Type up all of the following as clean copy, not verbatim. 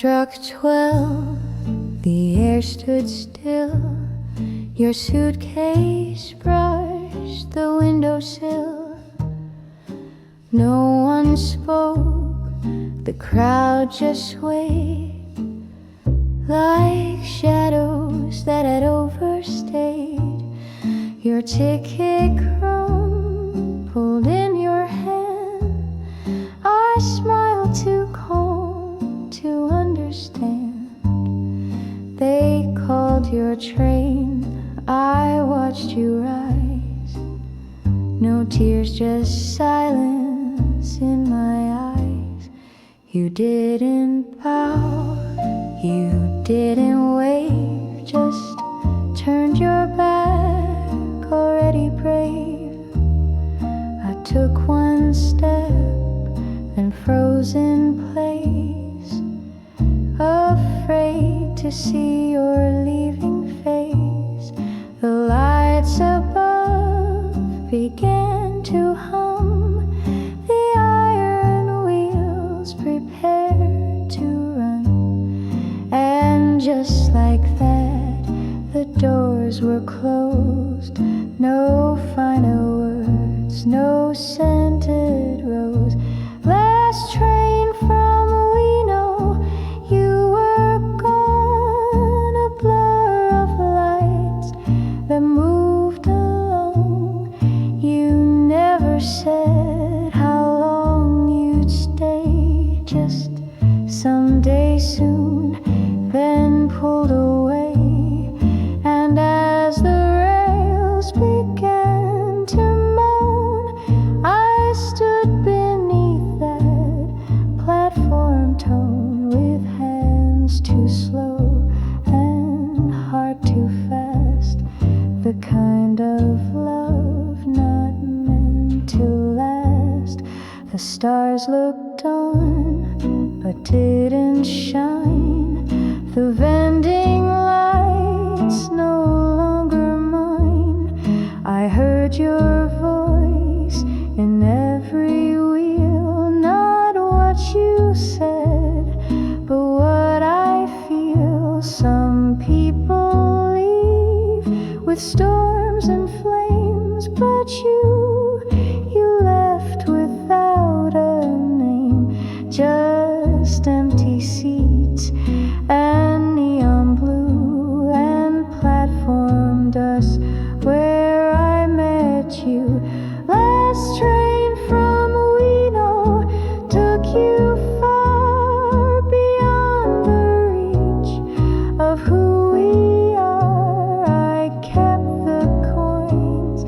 struck 12, the air stood still. Your suitcase brushed the windowsill. No one spoke, the crowd just swayed like shadows that had overstayed. Your ticket crumpled in your hand. I smiled too calm to understand. They called your train, I watched you rise. No tears, just silence in my eyes. You didn't bow, you didn't wave, just turned your back, already brave. I took one step, then froze in place, afraid to see your leaving face. The lights above began to hum, the iron wheels prepared to run. And just like that, the doors were closed. No final words, no scented rose. Last train from Ueno, you were gone. A blur of lights that moved along. You never said how long you'd stay. Just someday soon, then pulled away. And as the rails began to moan, I stood beneath that platform tone, with hands too slow and heart too fast. The kind of love not meant to last. The stars looked on but didn't shine. The vending lights no longer mine. I heard your voice in every wheel. Not what you said, but what I feel. Some people leave with storms and flames, but you left without a name. Just empty seats and neon blue and platform dust where I met you. Last train from Ueno took you far beyond the reach of who we are. I kept the coins,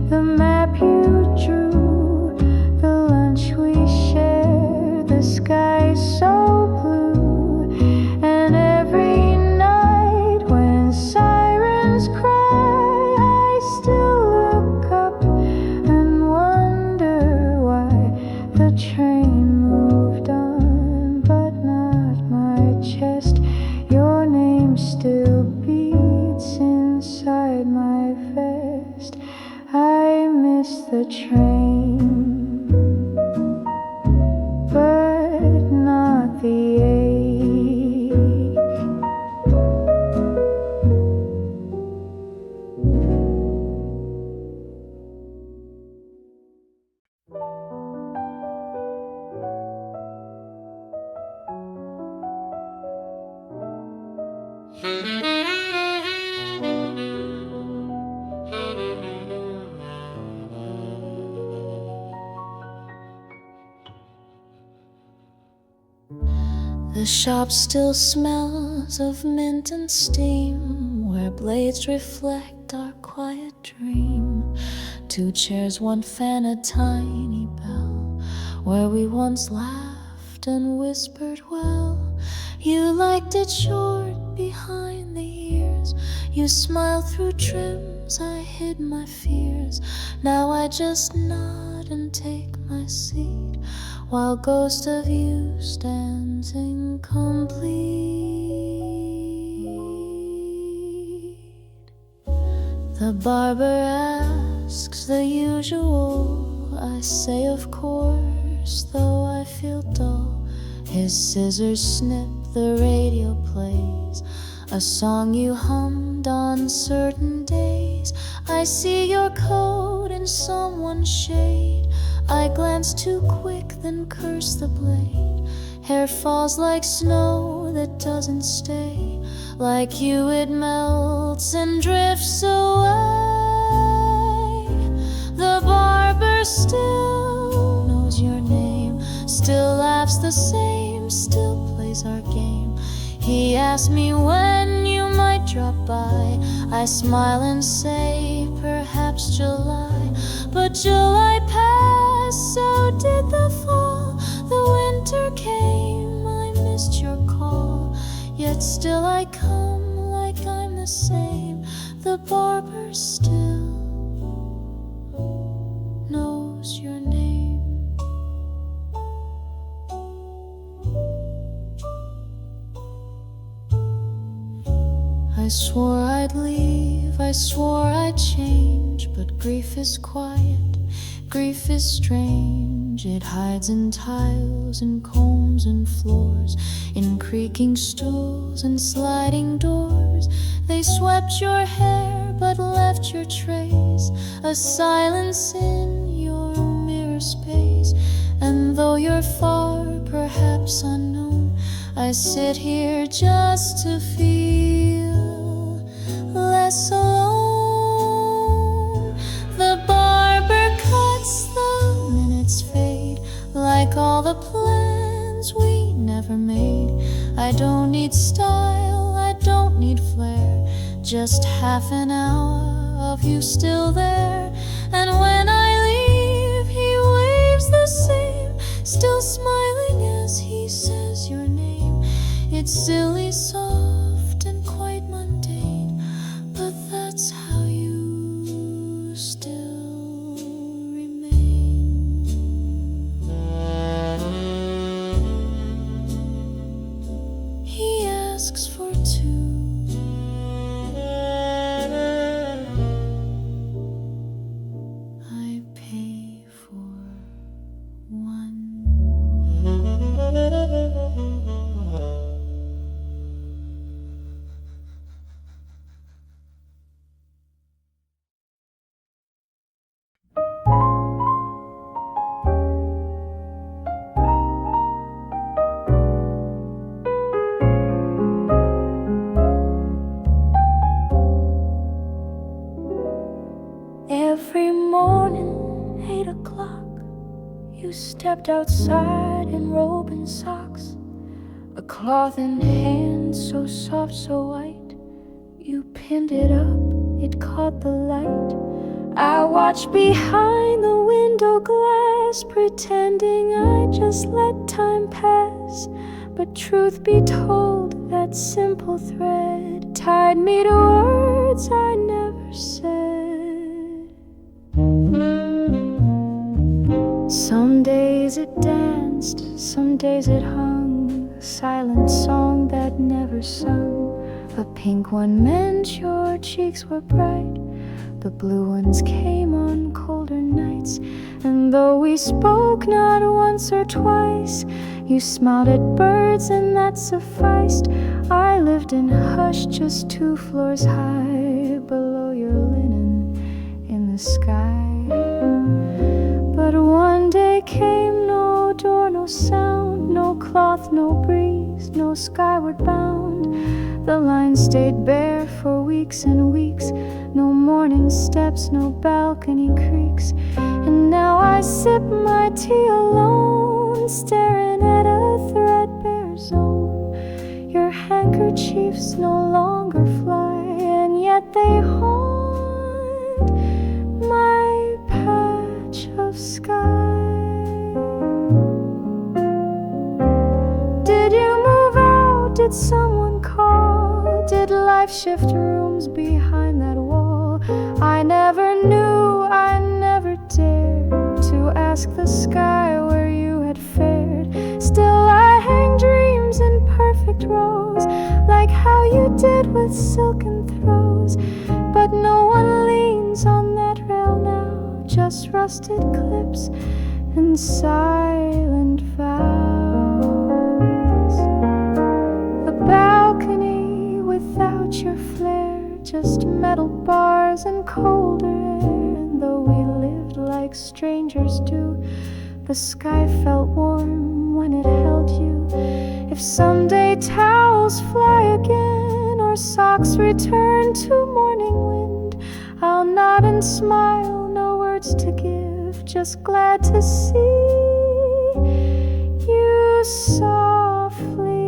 the map you drew, the lunch we shared, the sky so blue. And every night when sirens cry, I still look up and wonder why the train moved on, but not my chest. Your name still beats inside my vest. I miss the train, but not the ache. The shop still smells of mint and steam, where blades reflect our quiet dream. 2 chairs, 1 fan, a tiny bell, where we once laughed and whispered well. You liked it short behind the ears. You smiled through trims, I hid my fears. Now I just nod and take my seat, while ghost of you stands incomplete. The barber asks the usual. I say of course, though I feel dull. His scissors snip the radio plays a song you hummed on certain days. I see your coat in someone's shade. I glance too quick, then curse the blade. Hair falls like snow that doesn't stay. Like you, it melts and drifts away. The barber still knows your name, still laughs the same, still plays our game. He asks me when you might drop by. I smile and say, perhaps July. But July passed, so did the fall. The winter came, I missed your call. Yet still I come like I'm the same. The barber still knows your name. I swore I'd leave, I swore I'd change. But grief is quiet, grief is strange. It hides in tiles and combs and floors, in creaking stools and sliding doors. They swept your hair but left your trace, a silence in your mirror space. And though you're far, perhaps unknown, I sit here just to feel less alone. The barber cuts, the minutes fade, like all the plans we never made. I don't need style, I don't need flair, just half an hour of you still there. And when I leave, he waves the same, still smiling as he says your name. It's silly, soft, and quite mundane, but that's how you still remain. He asks for two. I pay for one. Every morning, 8 o'clock, you stepped outside in robe and socks, a cloth in hand so soft, so white. You pinned it up, it caught the light. I watched behind the window glass, pretending I just let time pass. But truth be told, that simple thread tied me to words I never said. Some days it danced, some days it hung, a silent song that never sung. The pink one meant your cheeks were bright, the blue ones came on colder nights. And though we spoke not once or twice, you smiled at birds and that sufficed. I lived in hush just 2 floors high, below your linen in the sky. But one day came, no door, no sound, no cloth, no breeze, no skyward bound. The line stayed bare for weeks and weeks, no morning steps, no balcony creaks. And now I sip my tea alone, staring at a threadbare zone. Your handkerchiefs no longer fly, and yet they haunt my patch of sky. Did you move out? Did someone call? Did life shift rooms behind that wall? I never knew, I never dared to ask the sky where you had fared. Still I hang dreams in perfect rows, like how you did with silken throws. But no one leans on that rail now, just rusted clips and silent vows. just metal bars and colder air. And though we lived like strangers do, the sky felt warm when it held you. If someday towels fly again or socks return to morning wind, I'll nod and smile, no words to give, just glad to see you softly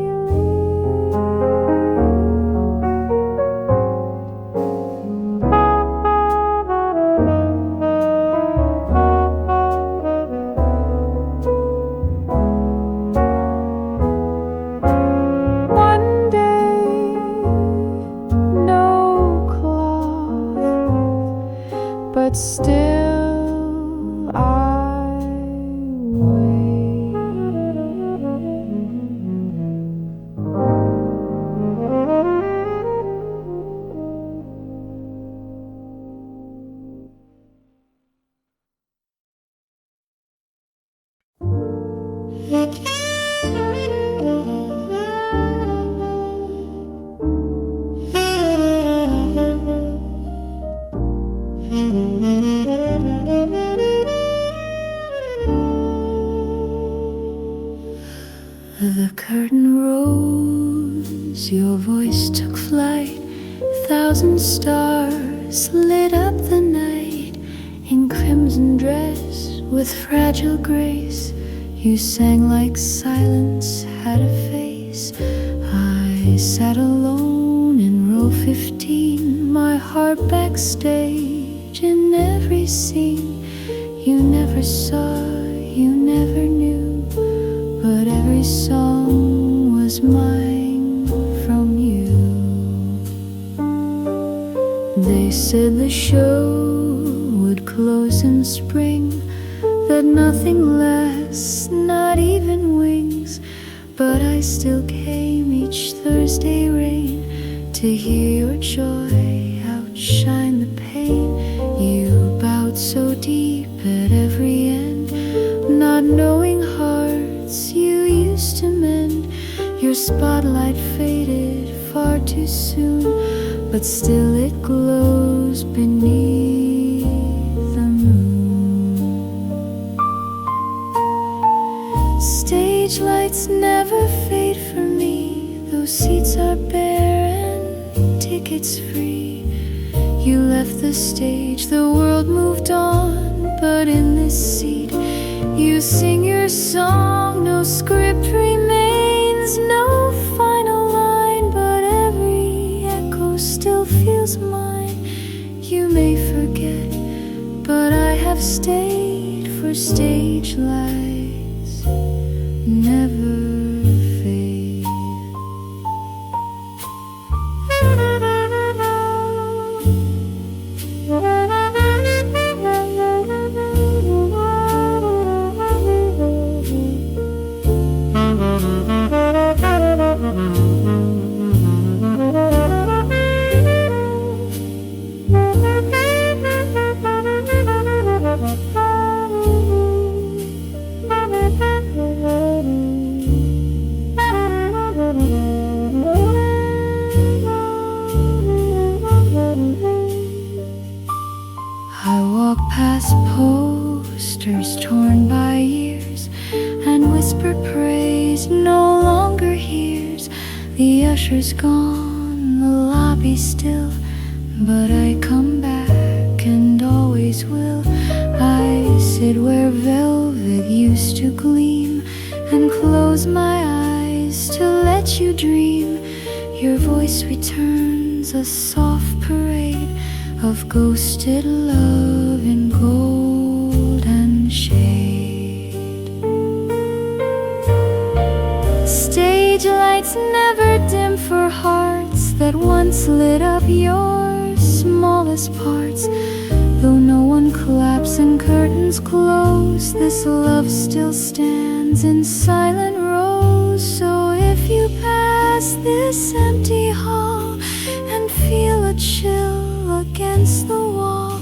but still I wait. The curtain rose, your voice took flight. 1,000 stars lit up the night. In crimson dress with fragile grace, you sang like silence had a face. I sat alone in row 15, my heart backstage in every scene. You never saw, you never knew, but every song was mine from you. They said the show would close in spring, that nothing lasts, not even wings. But I still came each Thursday rain to hear your joy outshine the pain. You bowed so deep at every end, not knowing hearts you used to mend. Your spotlight faded far too soon, but still it glows beneath the moon. Stage lights never fade for me, those seats are bare and tickets free. You left the stage, the world moved on, but in this seat you sing your song. No script remains, no final line, but every echo still feels mine. You may forget, but I have stayed for stage lights never fade. I walk past posters torn by years and whisper praise no longer hears. The usher's gone, the lobby still, but I come back and always will. I sit where velvet used to gleam and close my eyes to let you dream. Your voice returns, a soft parade of ghosted love in golden shade. Stage lights never dim for hearts that once lit up your smallest parts. Though no one claps and curtains close, this love still stands in silent rows. So if you pass this empty hall and feel a chill against the wall,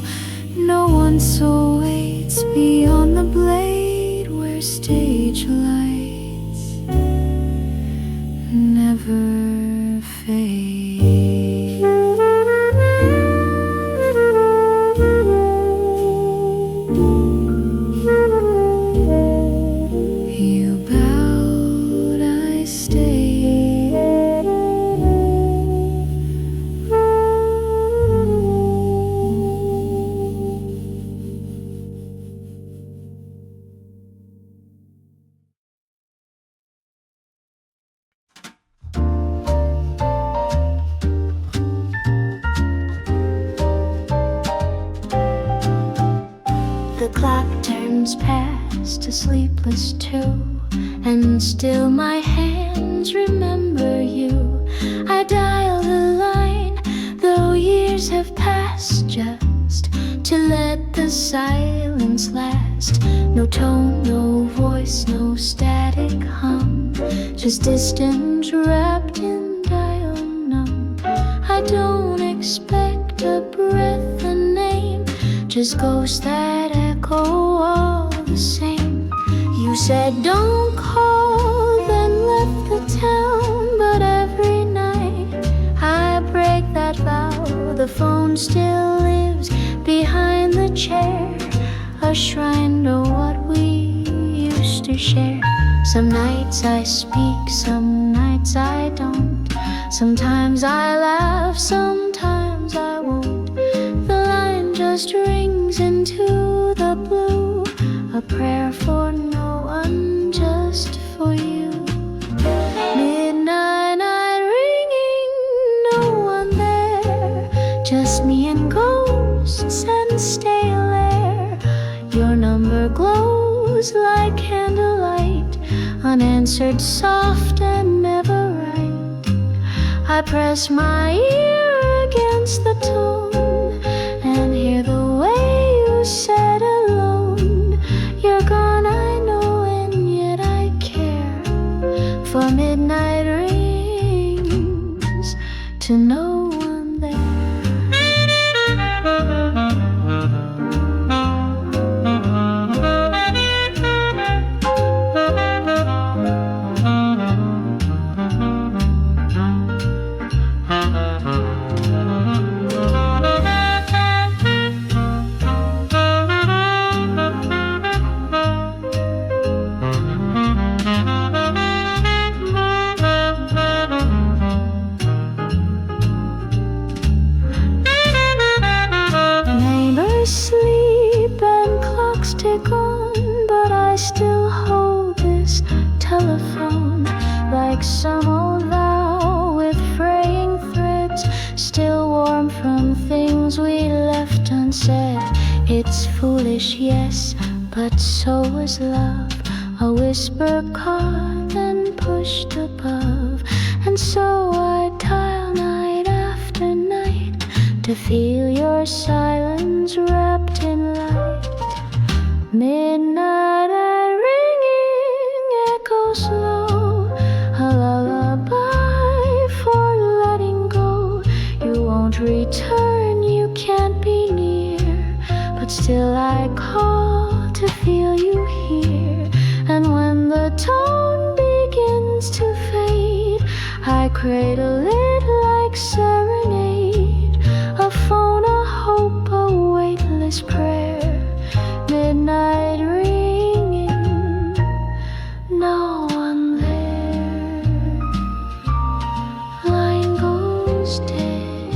no one so waits beyond the blade where stage lights never fade. The clock turns past a sleepless 2, and still my hands remember you. I dial the line, though years have passed, just to let the silence last. No tone, no voice, no static hum, just distance wrapped in dial numb. I don't expect a breath, a name, just ghosts that echo all the same. You said don't call, then left the town, but every night I break that vow. The phone still lives behind the chair, a shrine to what we used to share. Some nights I speak, some nights I don't. Sometimes I laugh, sometimes I won't. The line just rings into the blue, a prayer for no one, just for you. Midnight night ringing, no one there, just me and ghosts and stale air. Your number glows like candlelight, unanswered, soft and never right. I press my ear against the tone and hear the way you said alone. You're gone, I know, and yet I care. For midnight rings to no one there. Sleep and clocks tick on, but I still hold this telephone like some old vow with fraying threads, still warm from things we left unsaid. It's foolish, yes, but so was love, a whisper caught and pushed above. And so I dial night after night to feel your silence wrapped in light. Midnight eye ringing echoes low, a lullaby for letting go. You won't return, you can't be near, but still I call to feel you here. And when the tone begins to fade, I cradle it like serenade, a phone, a hope, a weightless prayer. Midnight ringing, no one there. Line goes dead,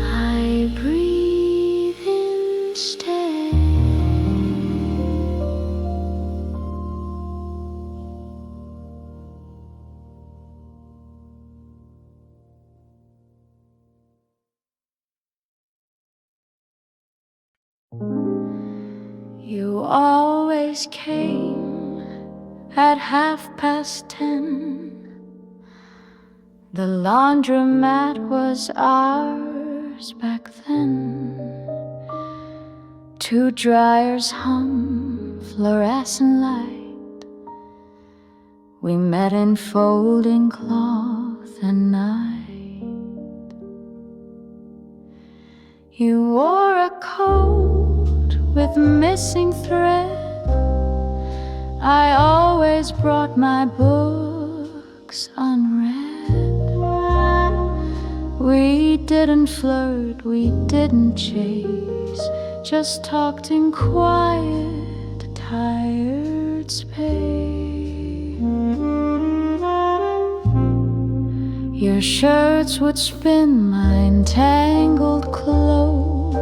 I breathe instead. You always came at 10:30. The laundromat was ours back then. 2 dryers hung fluorescent light. We met in folding cloth and night. You wore a coat with missing thread. I always brought my books unread. We didn't flirt, we didn't chase, just talked in quiet, tired space. Your shirts would spin my entangled clothes.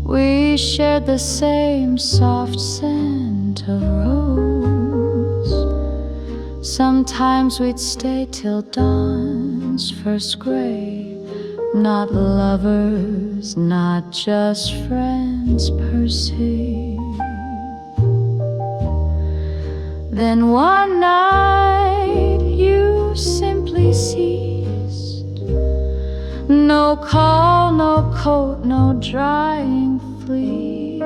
We shared the same soft scent of rose. Sometimes we'd stay till dawn's first gray, not lovers, not just friends per se. Then one night you simply ceased. No call, no coat, no drying fleece.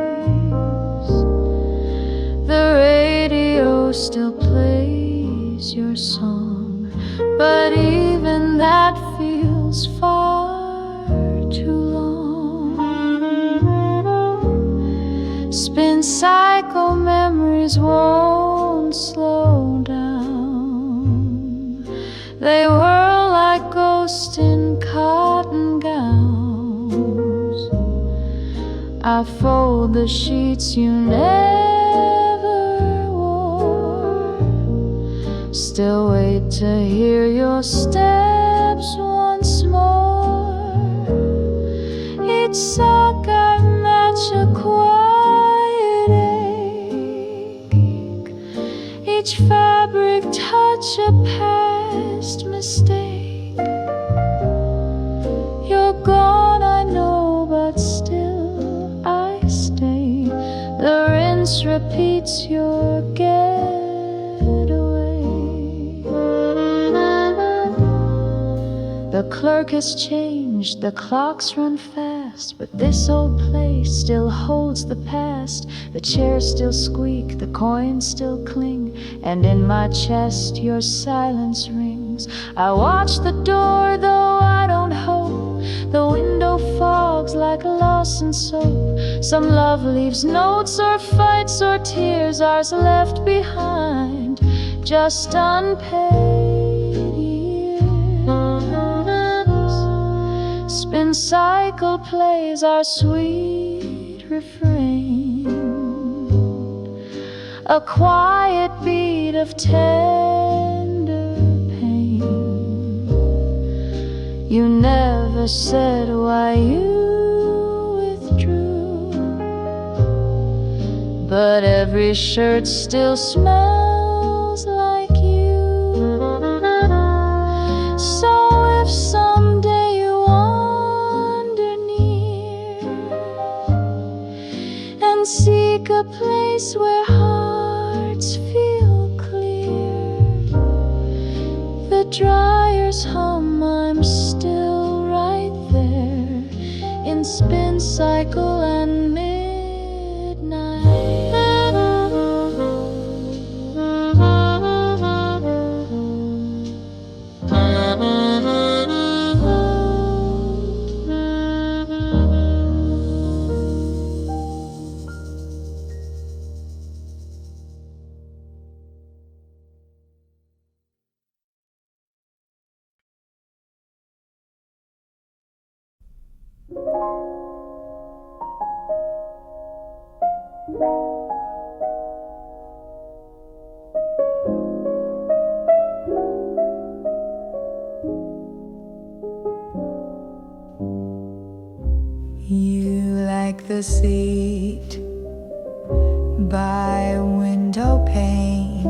The radio still plays your song, but even that feels far too long. Spin cycle memories won't slow down. They whirl like ghosts in cotton gowns. I fold the sheets you never wore. Still wait to hear your steps once more. Each sock I match a quiet ache. Each fabric touch a past mistake. You're gone, I know, but still I stay. The rinse repeats your getaway. The clerk has changed, the clocks run fast, but this old place still holds the past. The chairs still squeak, the coins still cling, and in my chest your silence rings. I watch the door, though I don't hope. The window fogs like Lawson soap. Some love leaves notes or fights or tears, ours left behind, just unpaid years. Spin cycle plays our sweet refrain, a quiet beat of tender pain. You never said why you withdrew, but every shirt still smells like you. So if someday you wander near and seek a place where hearts feel clear, the dryers hum, I'm still right there in spin cycle and You like the seat by window pane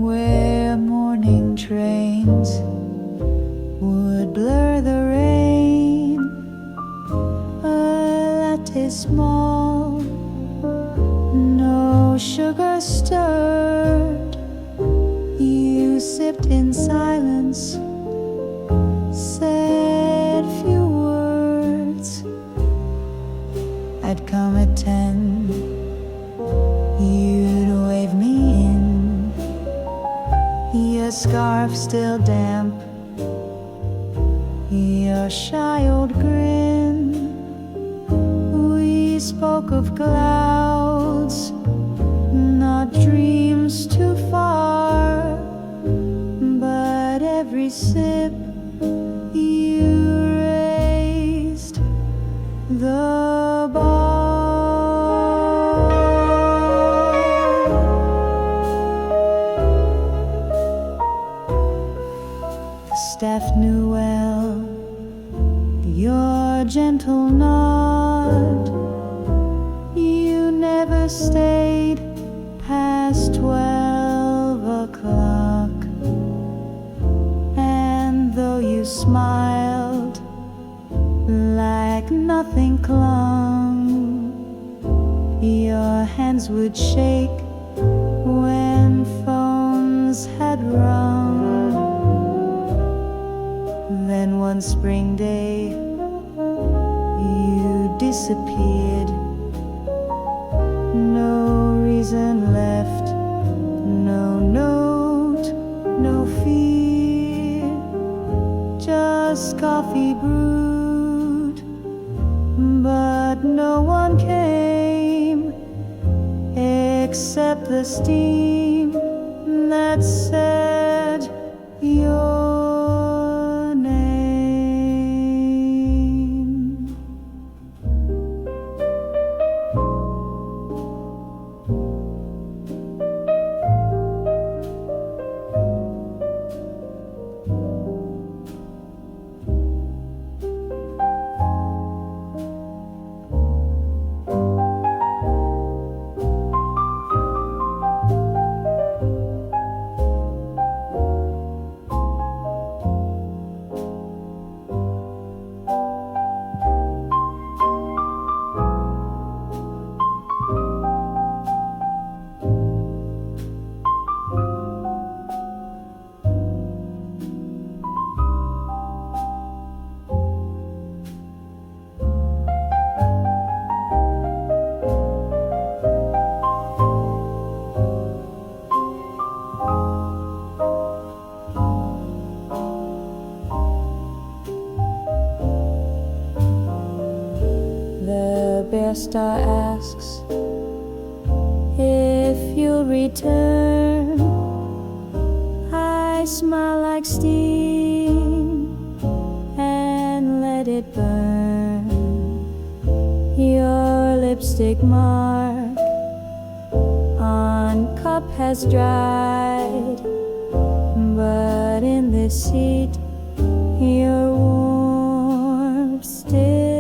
where morning trains would blur the rain. A latte small, no sugar stirred. You sipped in silence, said few words. I'd come at 10, you'd wave me in, your scarf still damp, your shy old grin. We spoke of clouds, not dreams too far, but every sip you raised the bar. The staff knew well your gentle nod. You never stayed past 12 o'clock, and though you smiled like nothing clung. Your hands would shake when phones had rung. Then one spring day you disappeared. No reason left, no note, no fear, just coffee brewed. But no one came except the steam that said your name. Star asks if you'll return. I smile like steam and let it burn. Your lipstick mark on cup has dried, but in this seat your warmth still.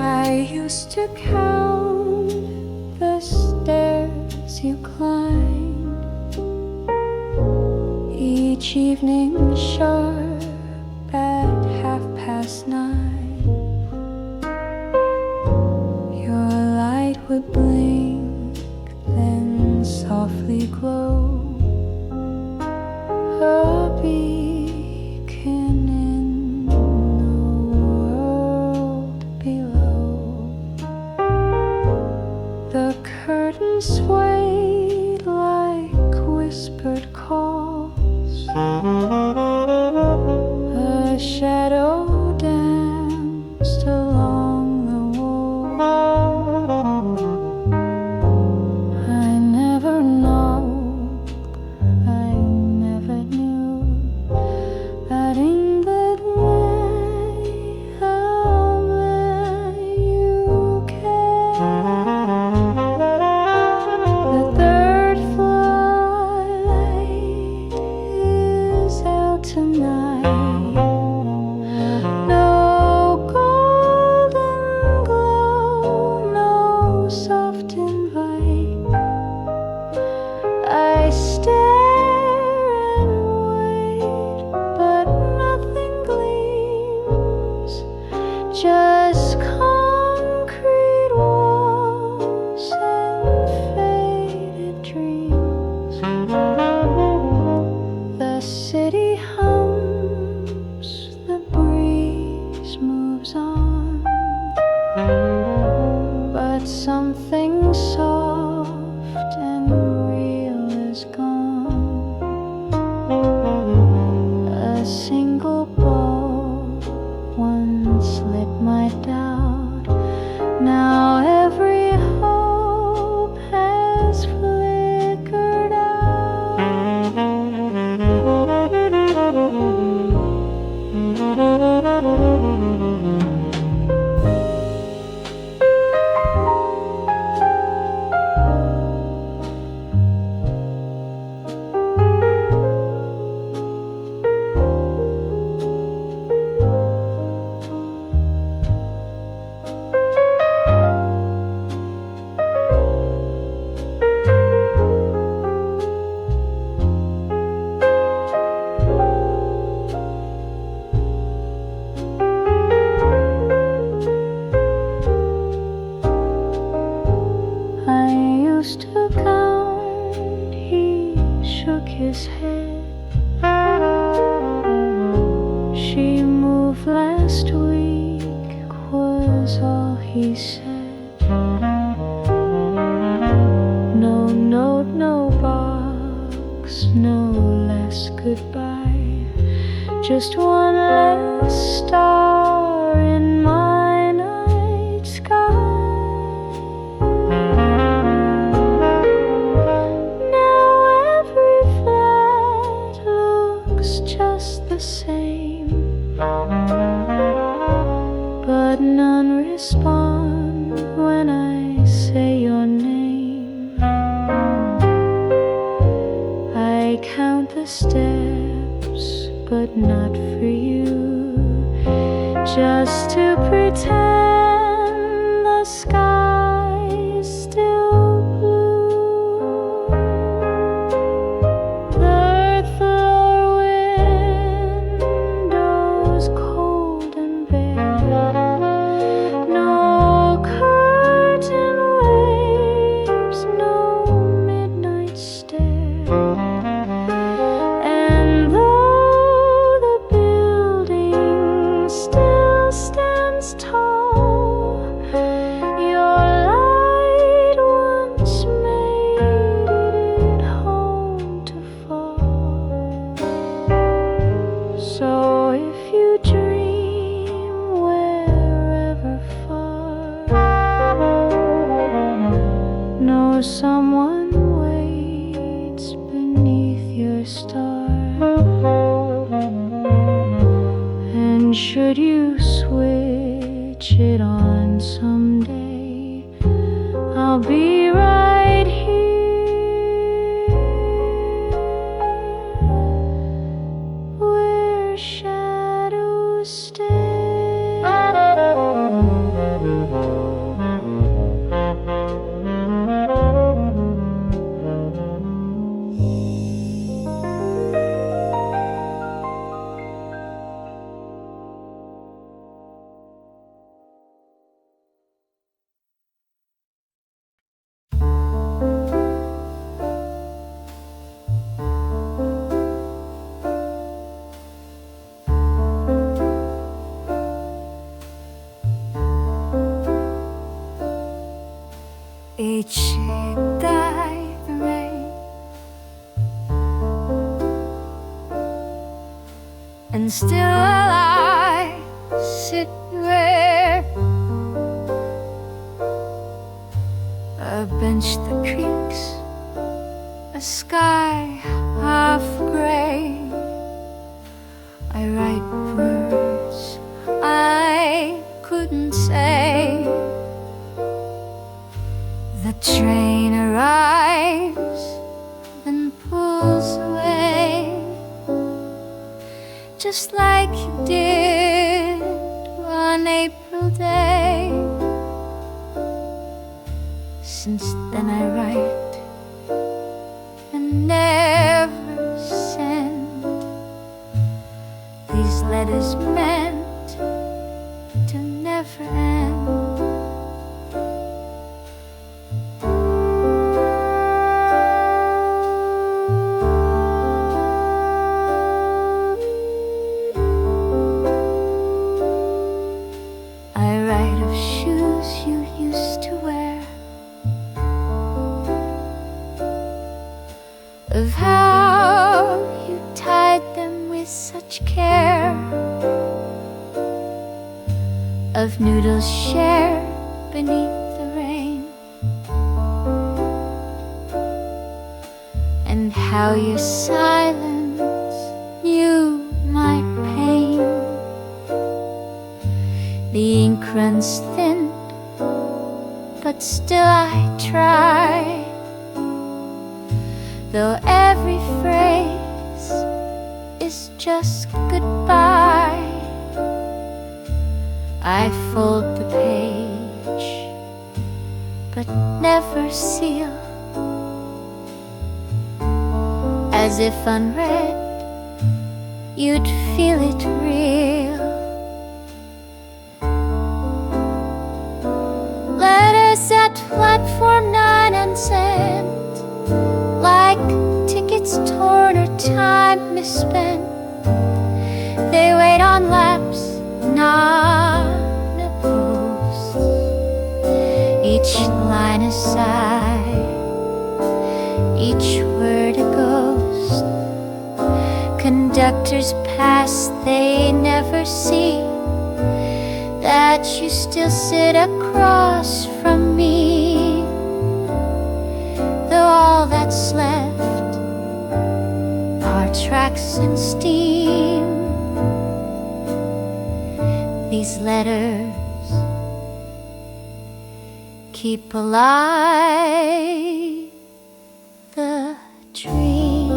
I used to count the stairs you climbed each evening sharp at 9:30. Your light would blink, then softly glow. A beacon in the world below. The curtains swayed like whispered calls. but something soft and real is gone. A single ball once lit my doubt. Now every hope has flickered out. His head. She moved last week, was all he said. No note, no box, no last goodbye. Just one last star in my night sky. Same, but none respond when I say your name. I count the steps, but not for you, just to pretend the sky is still blue. Third floor windows cold and bare, no curtain waves, no midnight stare. And though the building still stands tall, your light once made it home to fall. So if you dream wherever far, know someone waits beneath your star. And should you switch it on someday, I'll be right here where shadows stay. Each day the rain, and still I sit where a bench that creaks, a sky half gray. I write words I couldn't say. The train arrives and pulls away, just like you did one April day. Since then I write and never send these letters meant to never end. I write of shoes beneath the rain, and how your silence knew my pain. The ink runs thin, but still I try, though every phrase is just goodbye. I fold the page, but never seal, as if unread you'd feel it real. Letters at platform 9 unsent, like tickets torn or time misspent. They wait on laps, not approved. Each line a sigh, each word a ghost. Conductors pass, they never see that you still sit across from me. Though all that's left are tracks and steam, these letters keep alive the dream.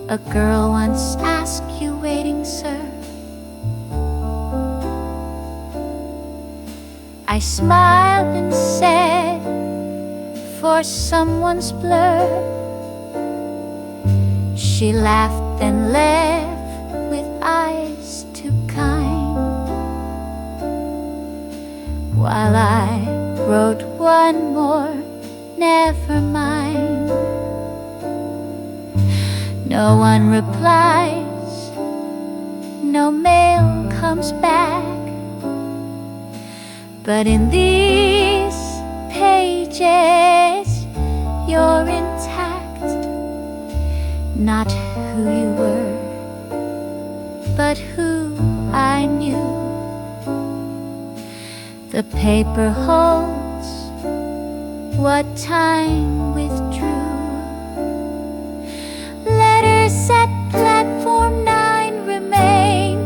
A girl once asked you, waiting, sir. I smiled and said, for someone's blur. She laughed and left with eyes too kind, while I wrote one more, never mind. No one replies, no mail comes back, but in these pages you're intact. Not who you were, but who I knew. The paper holds what time withdrew. Letters at platform 9 remain,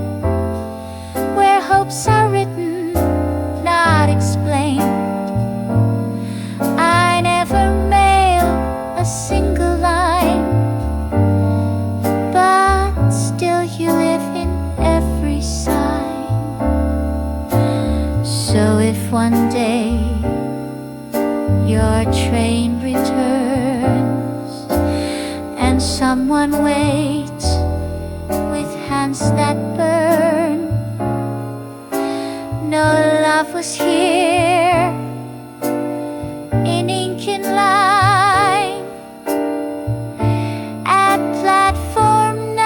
where hopes are written, not explained. I never mail a single line, but still you live in every sign. So if one day your train returns and someone waits with hands that burn, no love was here in ink and line at platform 9.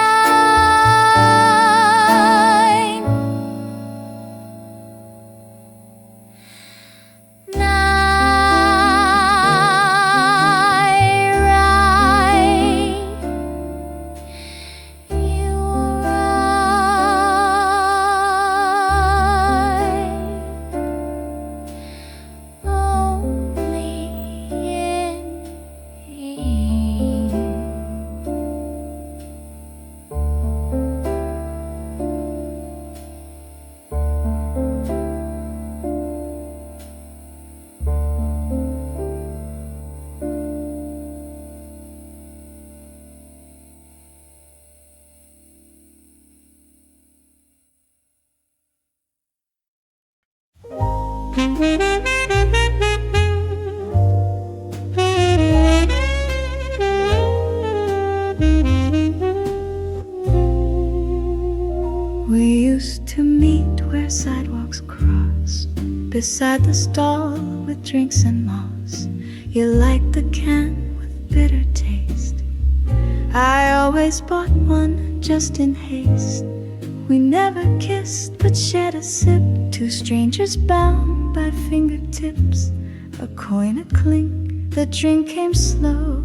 We used to meet where sidewalks cross, beside the stall with drinks and moss. You liked the can with bitter taste. I always bought one just in haste. We never kissed but shared a sip, two strangers bound by fingertips. A coin a clink, the drink came slow,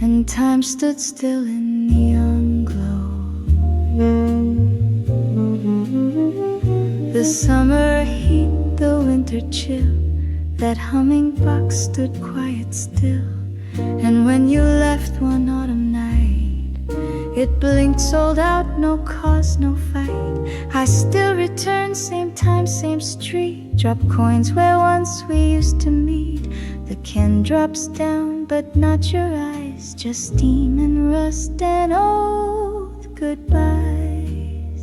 and time stood still in neon glow. The summer heat, the winter chill, that humming box stood quiet still. And when you left one autumn night, it blinked, sold out, no cause, no fight. I still return, same time, same street, drop coins where once we used to meet. The can drops down, but not your eyes, just steam and rust and old goodbyes.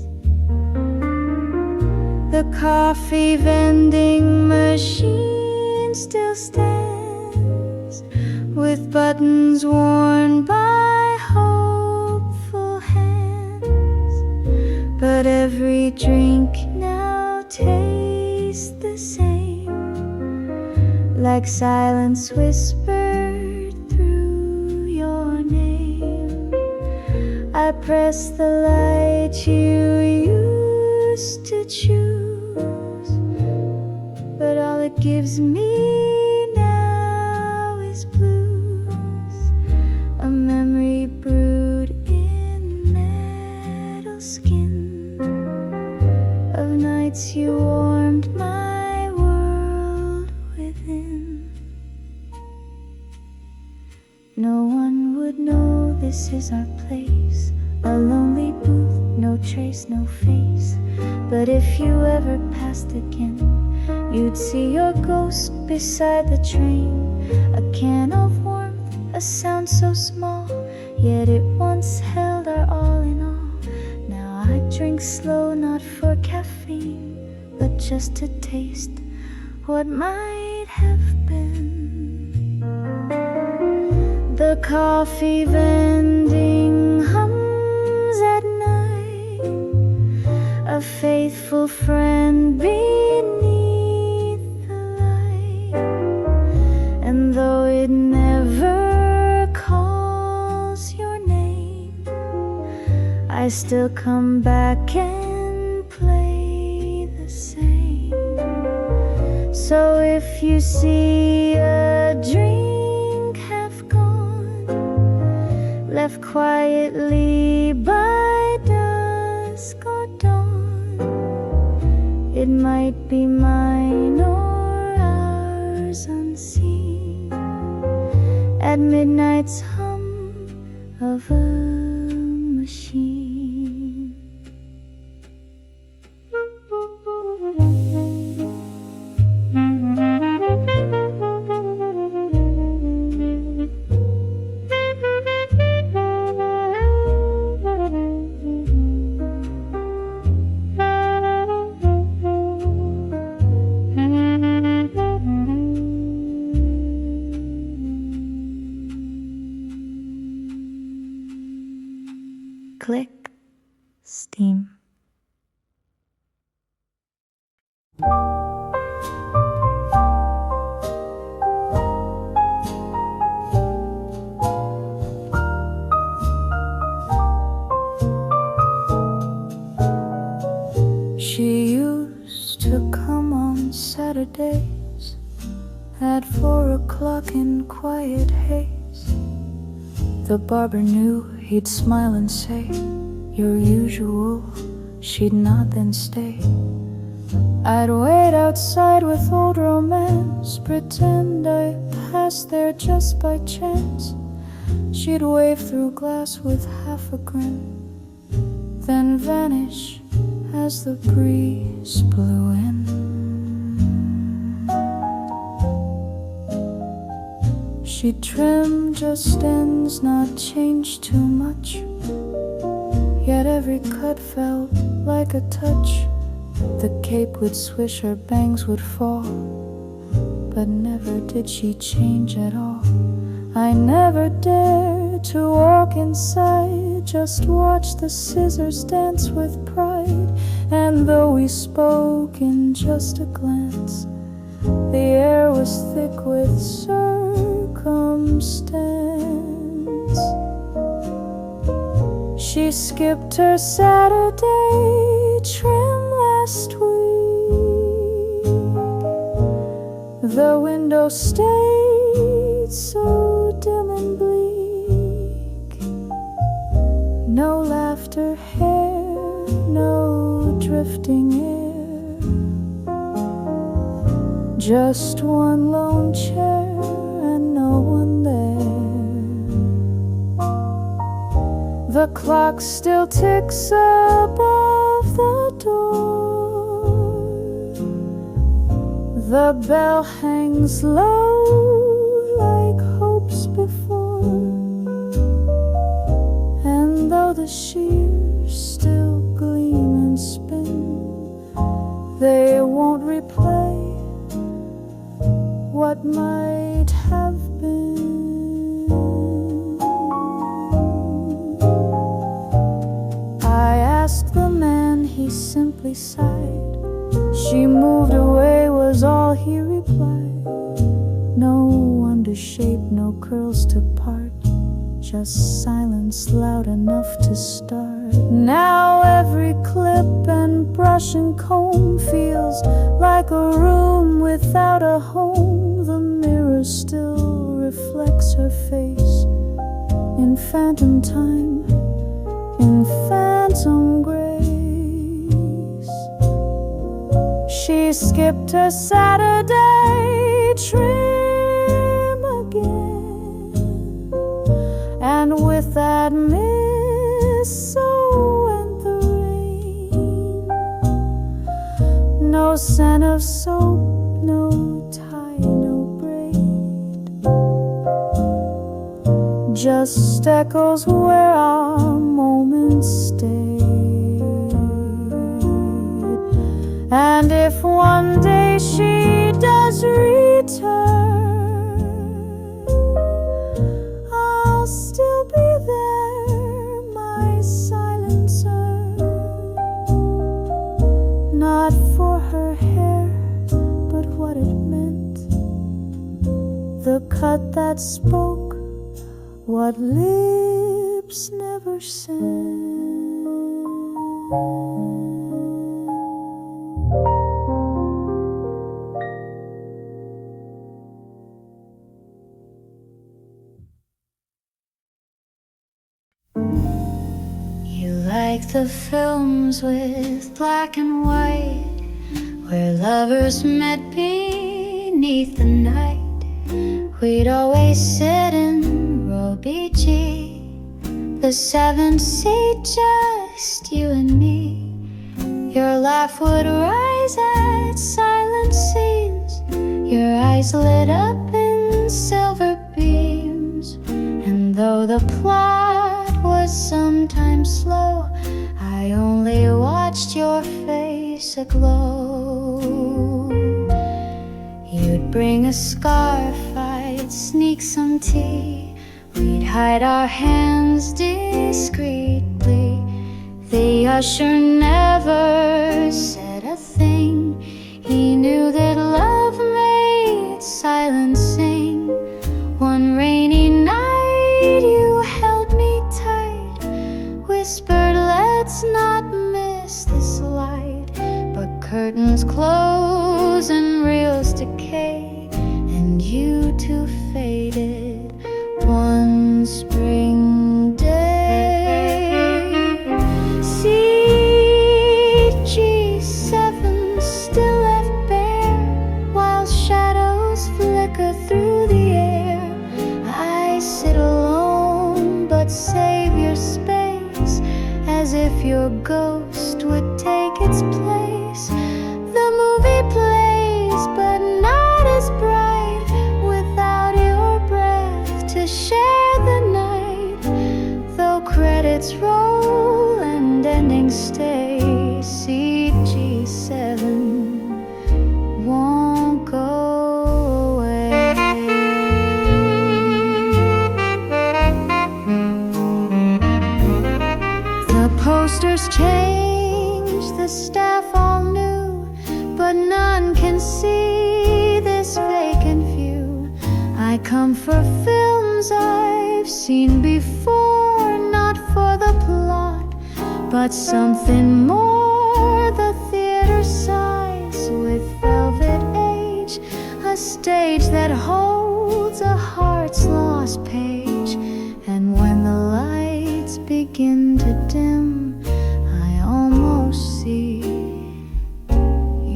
The coffee vending machine still stands, with buttons worn by hopeful hands. But every drink now tastes the same, like silence whispered through your name. I press the light you used to choose, but all it gives me now is blues. A memory brewed in metal skin, of nights you warmed my world within. No one would know this is our place, a lonely booth, no trace, no face. But if you ever passed again, you'd see your ghost beside the train. A can of warmth, a sound so small, yet it once held our all in all. Now I drink slow, not for caffeine, but just to taste what might have been. The coffee vending hums at night, a faithful friend beneath the light. And though it never calls your name, I still come back and play the same. So if you see a drink half gone, left quietly by dusk or dawn, it might be mine or ours unseen, at midnight's hum of a machine. Click, steam. She used to come on Saturdays at 4 o'clock in quiet haze. The barber knew he'd smile and say, "Your usual." She'd nod then stay. I'd wait outside with old romance, pretend I passed there just by chance. She'd wave through glass with half a grin, then vanish as the breeze blew in. She'd trim just ends, not change too much, yet every cut felt like a touch. The cape would swish, her bangs would fall, but never did she change at all. I never dared to walk inside, just watch the scissors dance with pride. And though we spoke in just a glance, the air was thick with circumstance. She skipped her Saturday trim last week. The window stayed so dim and bleak. No laughter here, no drifting air, just one lone chair and no one there. The clock still ticks above the door. The bell hangs low like hopes before. And though the shears still gleam and spin, they won't replay what might have been. I asked the man, he simply sighed. She moved away was all he replied. No under shape, no curls to part, just silence loud enough to start. Now every clip and brush and comb feels like a room without a home. The mirror still reflects her face in phantom time, in phantom grace. She skipped her Saturday trim again, and with that mist so and the rain, no scent of soap, no tie, no braid, just echoes where our moments stayed. And if one day she does return, I'll still be there, my silencer. Not for her hair, but what it meant, the cut that spoke what lips never said. Like the films with black and white, where lovers met beneath the night. We'd always sit in row BG, the 7th seat, just you and me. Your laugh would rise at silent scenes, your eyes lit up in silver beams. And though the plot was sometimes slow, I only watched your face aglow. You'd bring a scarf, I'd sneak some tea. We'd hide our hands discreetly. The usher never said a thing. He knew that love made silence sing. One rainy night you held me tight, whispered, let's not miss this light. But curtains close and reels decay, and you too faded one spring day. CG7 still left bare, while shadows flicker through the air. I sit alone but save your space, as if your ghost would take its place. The movie plays, but not as bright, without your breath to share the night. Though credits roll and endings stay, CG7 won't go away. The posters change, the staff all new, but none can see this vacant view. I come for films I've seen before, not for the plot, but something more. The theater size with velvet age, a stage that holds a heart's lost page. And when the lights begin to dim, I almost see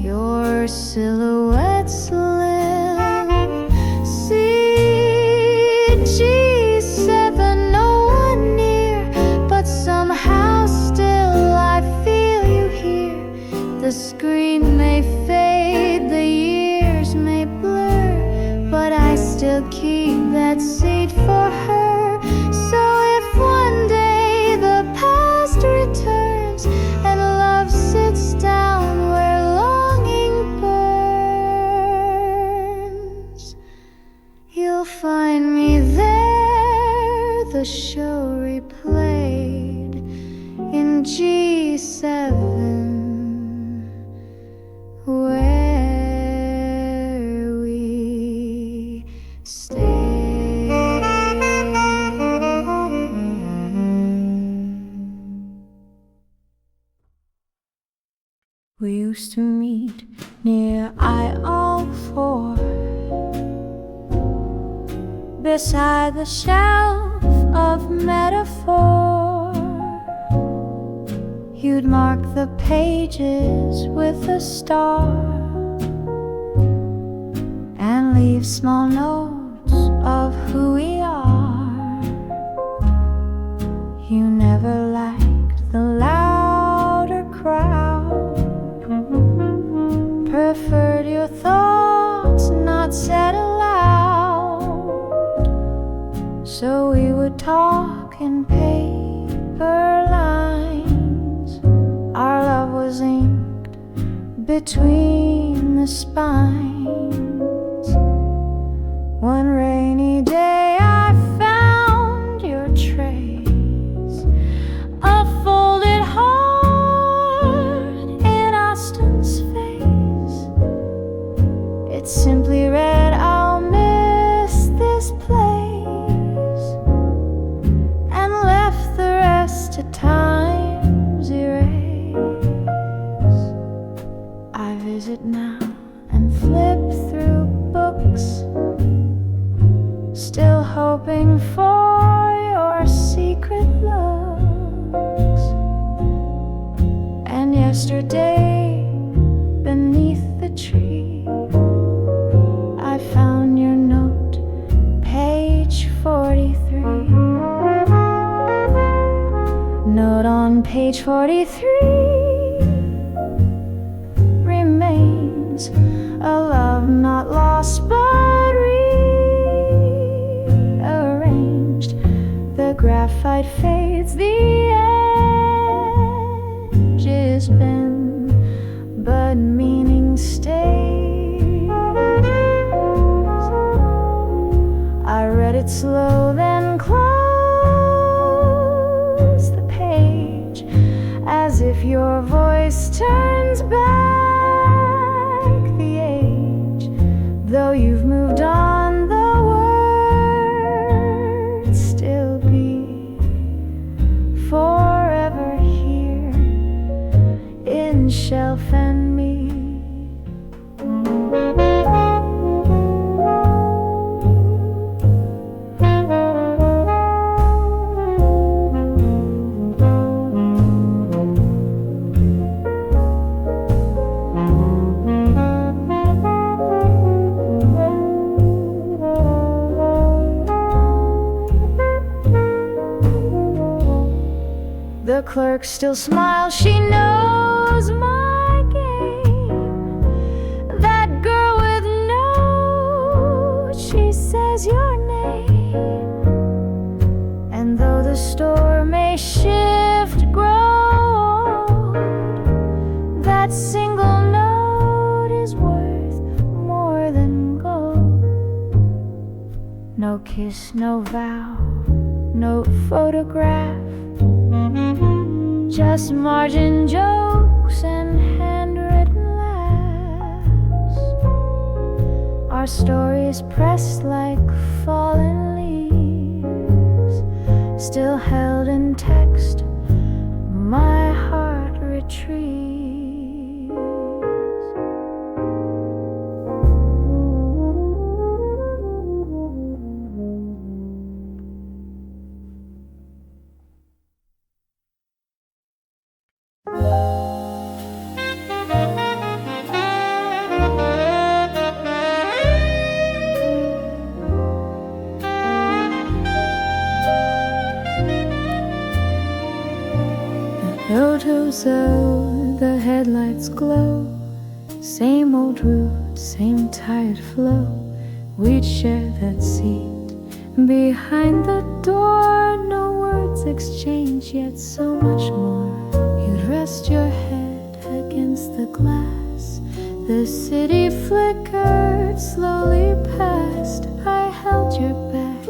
your silhouette slim. CG7, no one near, but somehow still I feel you here. The screen may fade, the years may blur, but I still keep that seat for her. So if one day the past returns and love sits down where longing burns, you'll find me there, the show replayed in G7, where we stay. We used to meet near I-04, beside the shelf of metaphor. You'd mark the pages with a star and leave small notes of who we are. You never liked the louder crowd, preferred your thoughts not said aloud. So we would talk in paper lines. Our love was inked between the spines. One rainy day I found your trace, a folded heart in Austin's face. It simply read, I'll miss this place, and left the rest to time's erase. I visit now and flip through books, still hoping for your secret looks. And yesterday, beneath the tree, I found your note, page 43. Note on page 43 remains a love not lost but rearranged. The graphite fades, the edges bend, but meaning stays. I read it slow, then closed the page, as if your voice turns back the age. Though you've moved on, the words still be forever here in Shelf and Me. The clerk still smiles, she knows my game. That girl with notes, she says your name. And though the store may shift, grow old, that single note is worth more than gold. No kiss, no vow, no photograph, just margin jokes and handwritten laughs. Our stories pressed like fallen leaves, still held in text, my heart retrieves. Photos of the headlights glow, same old route, same tired flow. We'd share that seat behind the door. No words exchanged, yet so much more. You'd rest your head against the glass. The city flickered slowly past. I held your back,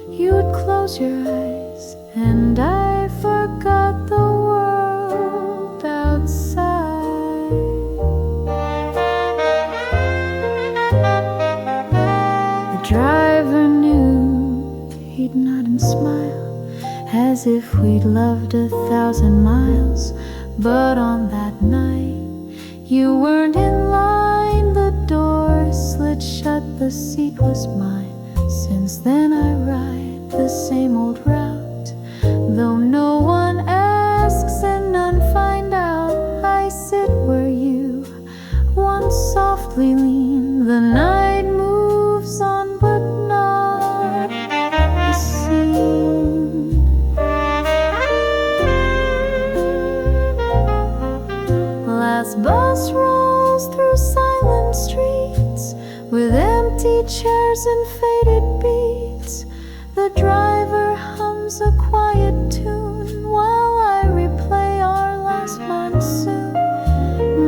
you'd close your eyes, and I forgot the world outside. The driver knew, he'd nod and smile, as if we'd loved 1,000 miles. But on that night, you weren't in line. The door slid shut, the seat was mine. Since then I ride the same old route, though no one asks and none find out. I sit where you once softly lean. The night moves on, but not the same. Last bus rolls through silent streets with empty chairs and faded beats. The driver hums a quiet tune while I replay our last monsoon.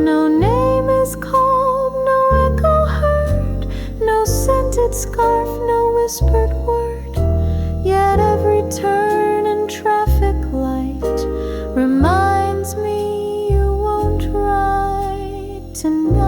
No name is called, no echo heard, no scented scarf, no whispered word. Yet every turn and traffic light reminds me you won't ride tonight.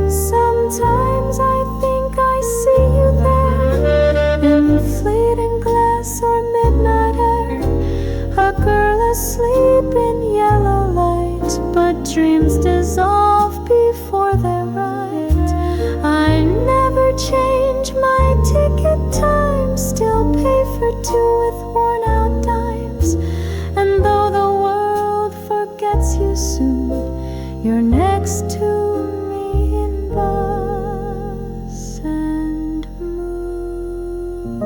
Sometimes I think I see you there, in fleeting glass or midnight air, a girl asleep in yellow light, but dreams dissolve before they're right. I never change my ticket time, still pay for two with worn out dimes. And though the world forgets you soon, you're next to me in bus and moon.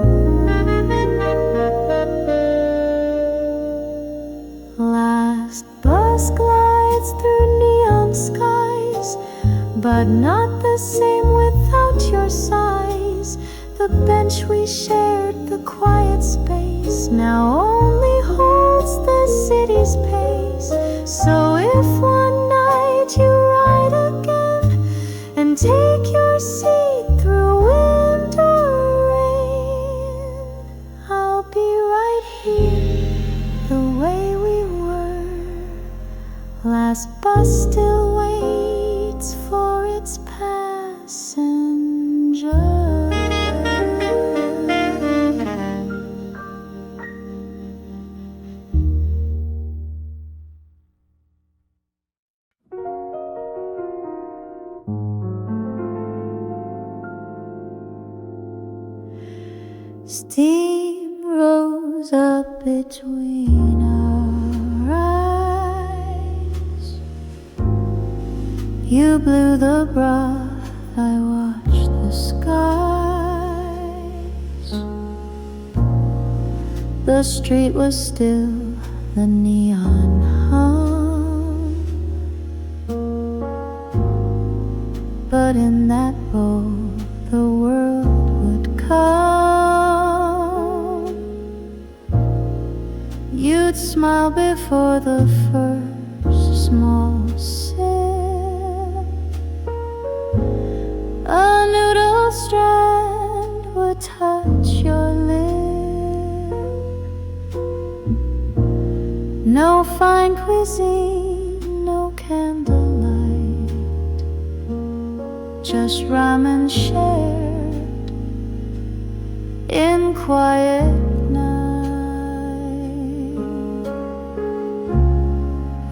Last bus glides through neon skies, but not the same without your sighs. The bench we shared, the quiet space, now only holds the city's pace. So if one night you ride again and take your seat through wind or rain, I'll be right here the way we were. Last bus still waits for its passenger. Steam rose up between our eyes. You blew the broth, I watched the skies. The street was still, the neon hung, but in that bowl the world would come. You'd smile before the first small sip. A noodle strand would touch your lip. No fine cuisine, no candlelight, just ramen shared in quiet night.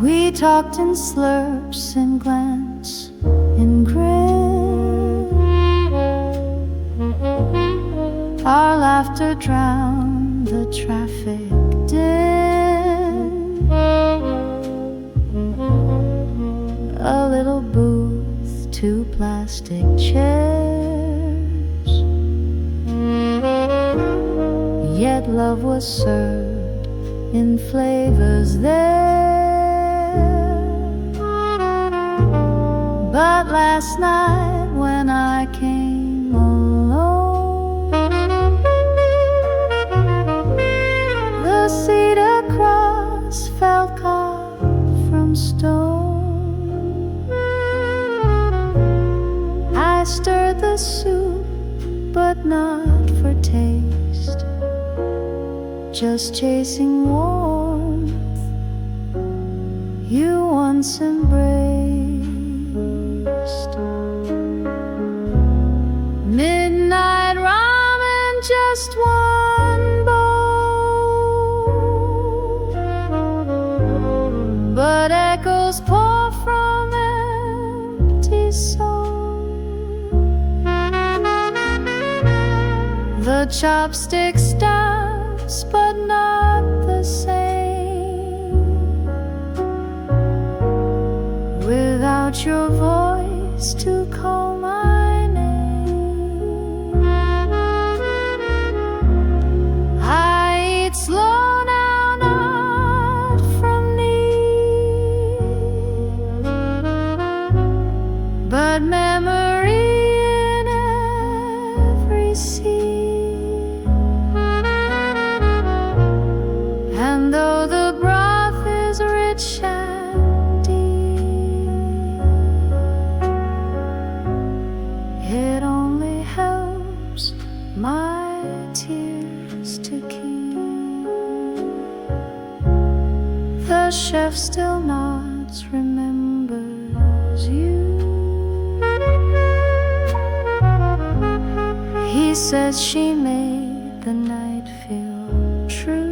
We talked in slurps and glance and grin. Our laughter drowned the traffic din. A little booth, two plastic chairs, yet love was served in flavors there. But last night when I came alone, the seat across felt carved from stone. I stirred the soup, but not for taste, just chasing warmth you once embraced. Midnight ramen, just one bowl, but echoes pour from empty souls. The chopsticks dance, but not the same, without your voice to call my name. I eat slow now, not from need, but memory in every seed. And though the broth is rich and deep, it only helps my tears to keep. The chef still nods, remembers you. He says she made the night feel true.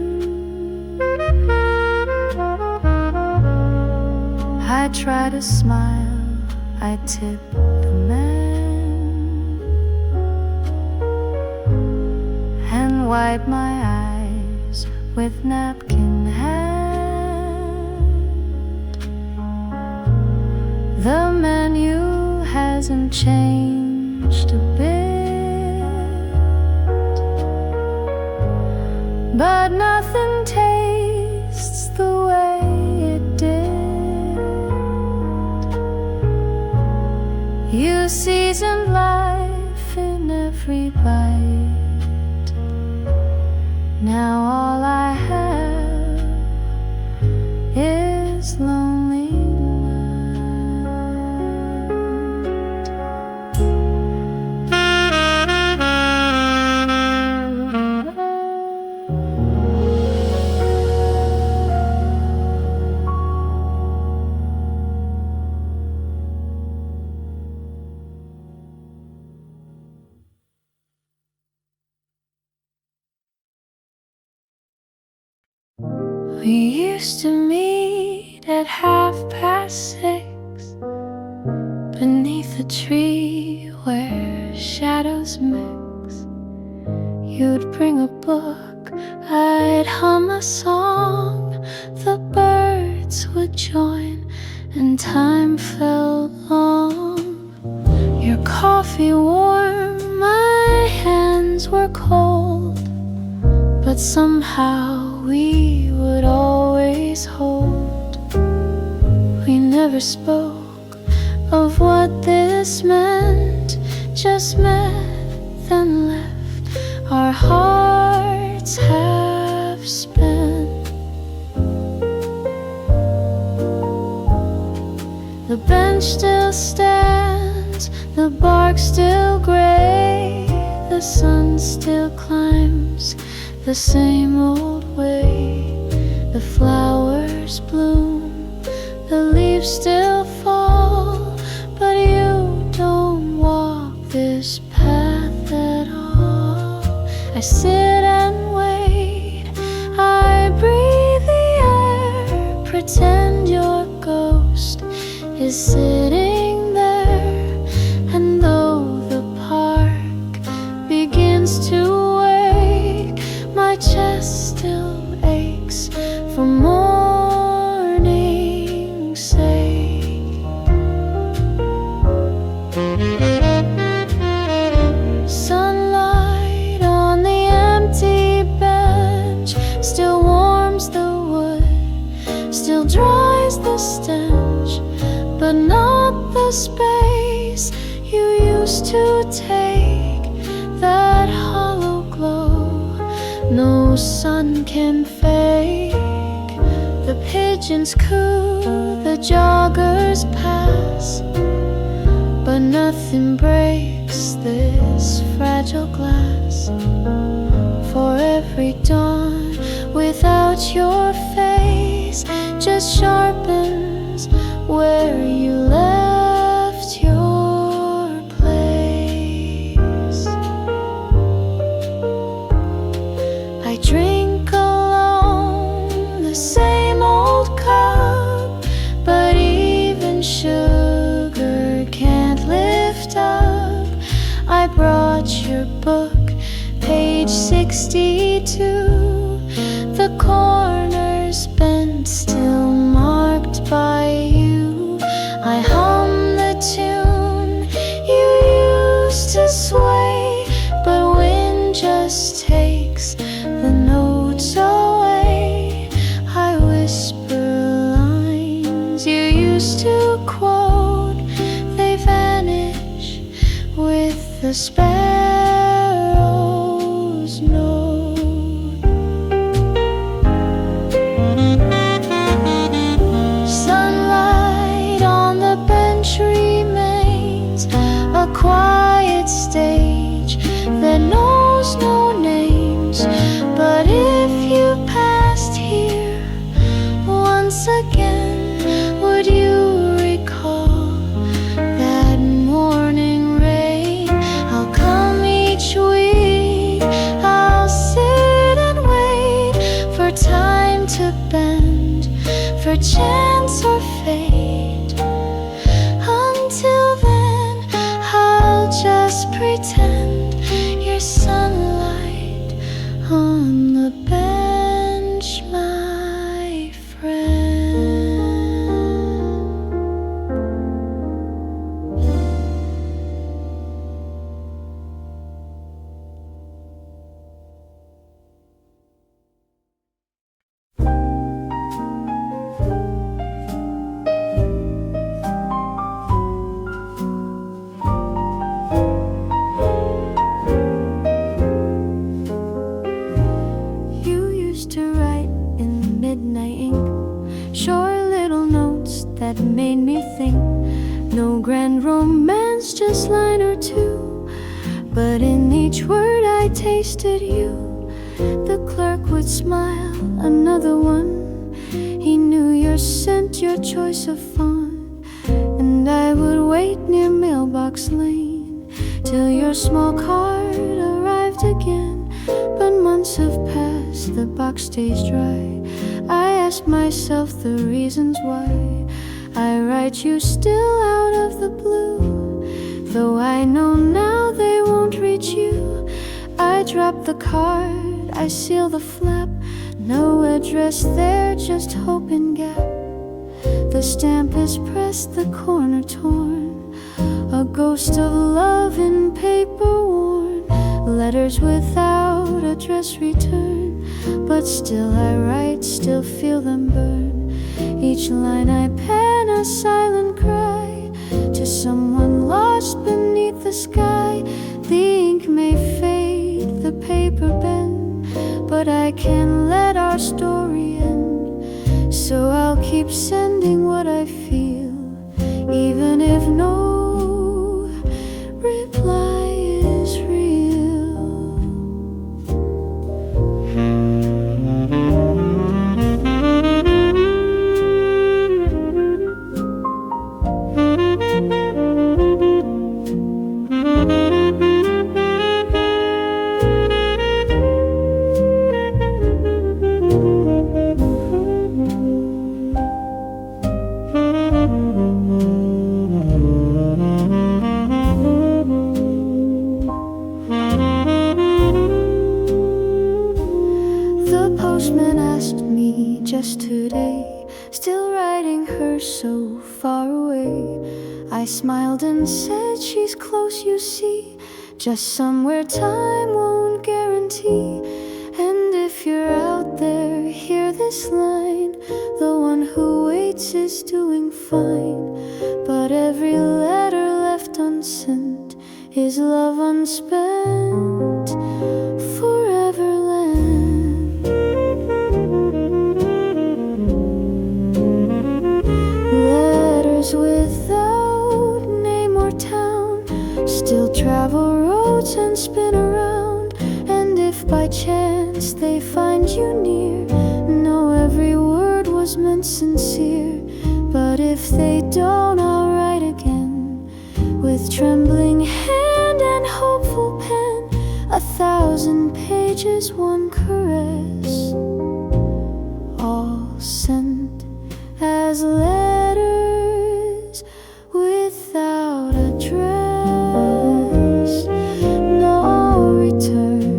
I try to smile, I tip the man and wipe my eyes with napkin hand. The menu hasn't changed a bit, but nothing tastes the way it did. You seasoned life in every bite. Now all I have is lonely We used to meet at 6:30 beneath a tree where shadows mix. You'd bring a book, I'd hum a song, the birds would join and time felt long. Your coffee warm, my hands were cold, but somehow we would always hold. We never spoke of what this meant, just met, then left, our hearts half spent. The bench still stands, the bark still gray, the sun still climbs the same old way. The flowers bloom, the leaves still fall, but you don't walk I sit and wait. I breathe the air, pretend your ghost is sitting there. And though the park begins to wake, my chest still aches for morning's sake. Sunlight on the empty bench still warms the wood, still dries the stench, but not the space you used to take. That hollow glow no sun can fake. The pigeons coo, the joggers pass, but nothing breaks this fragile glass. For every dawn without your face just sharpens where you left your place. I drink alone the same old cup, but even sugar can't lift up. I brought your book, page 62. The corners bent, still marked by you. I hum the tune you used to sway, but wind just takes the notes away. I whisper lines you used to quote, they vanish with the sparrow's note. Sunlight on the bench remains, a quiet stage that knows no names. But if you passed here once again, would you recall that morning rain? I'll come each week, I'll sit and wait for time to bend, for chance or fate. Until then, I'll just pretend you're sunlight on the bench, my friend. You used to write in midnight ink, short little notes that made me think. No grand romance, just line or two, but in each word I tasted you. The clerk would smile, another one. He knew your scent, your choice of font. And I would wait near Mailbox Lane till your small card arrived again. But months have passed, the box stays dry. I ask myself the reasons why I write you still out of the blue, though I know now they won't reach you. I drop the card, I seal the flap, no address there, just hope and gap. The stamp is pressed, the corner torn, a ghost of love in paper worn, letters without address return. But still I write, still feel them burn. Each line I pen a silent cry to someone lost beneath the sky. The ink may fade, the paper bend, but I can't let our story end. So I'll keep sending what I feel, even if no reply is real. away. I smiled and said, she's close, you see, just somewhere time won't guarantee. And if you're out there, hear this line: the one who waits is doing fine. But every letter left unsent is love unspent, forever land. Letters without name or town still travel roads and spin around. And if by chance they find you near, know every word was meant sincere. But if they don't, I'll write again with trembling hand and hopeful pen, 1,000 pages, one caress, all sent as letters without address. No return,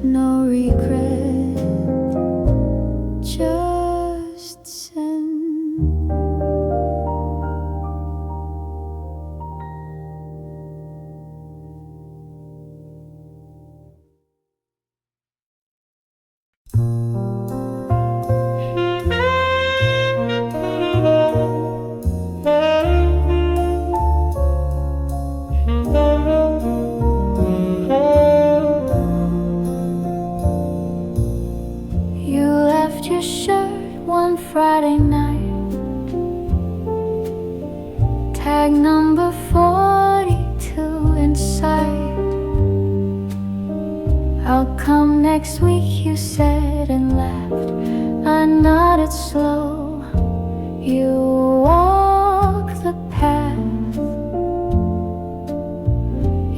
no regret, just send. You left your shirt one Friday night, tag number 42 inside. I'll come next week, you said and laughed. I nodded slow. You walk the path.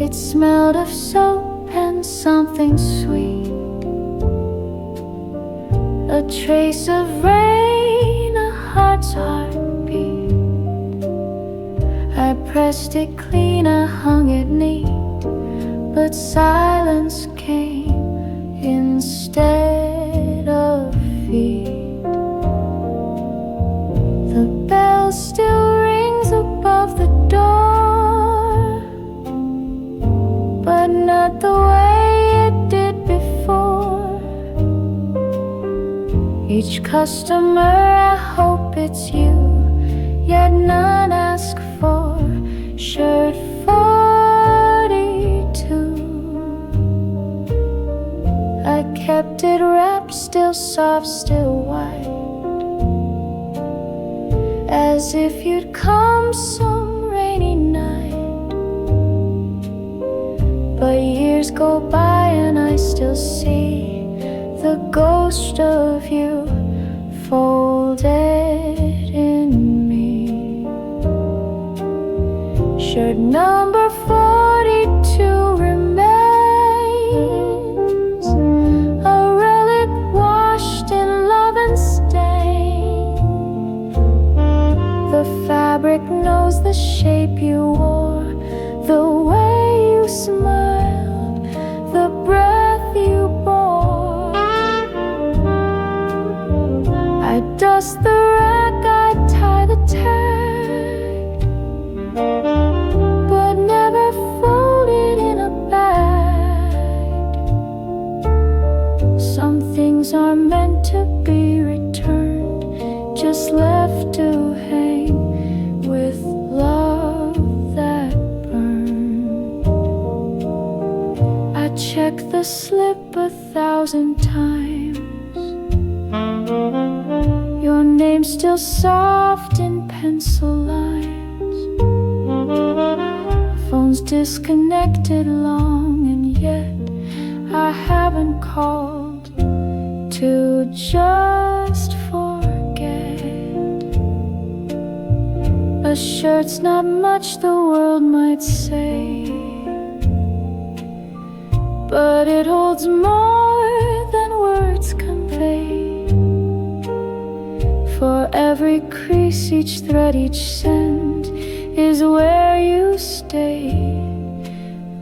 It smelled of soap and something sweet, a trace of rain, a heart's heartbeat. I pressed it clean, I hung it neat, but silence came instead of feet. The bell still rings above the door, but not the way it did before. Each customer, I hope it's you, yet none ask for shirt 42. I kept it wrapped, still soft, still white, as if you'd come some rainy night. But years go by and I still see the ghost of you folded in me. Shirt number 42 remains, a relic washed in love and stain. The fabric knows the shape you wore, the way you smiled, the breath you bore. I dust the rack, I tie the tag, but never fold it in a bag. Some things are meant to be returned, just left to hang with love that burned. I check the slip 1,000 times, your name still soft in pencil lines. Phone's disconnected long, and yet I haven't called to just forget. A shirt's not much, the world might say, but it holds more than words convey. For every crease, each thread, each scent is where you stay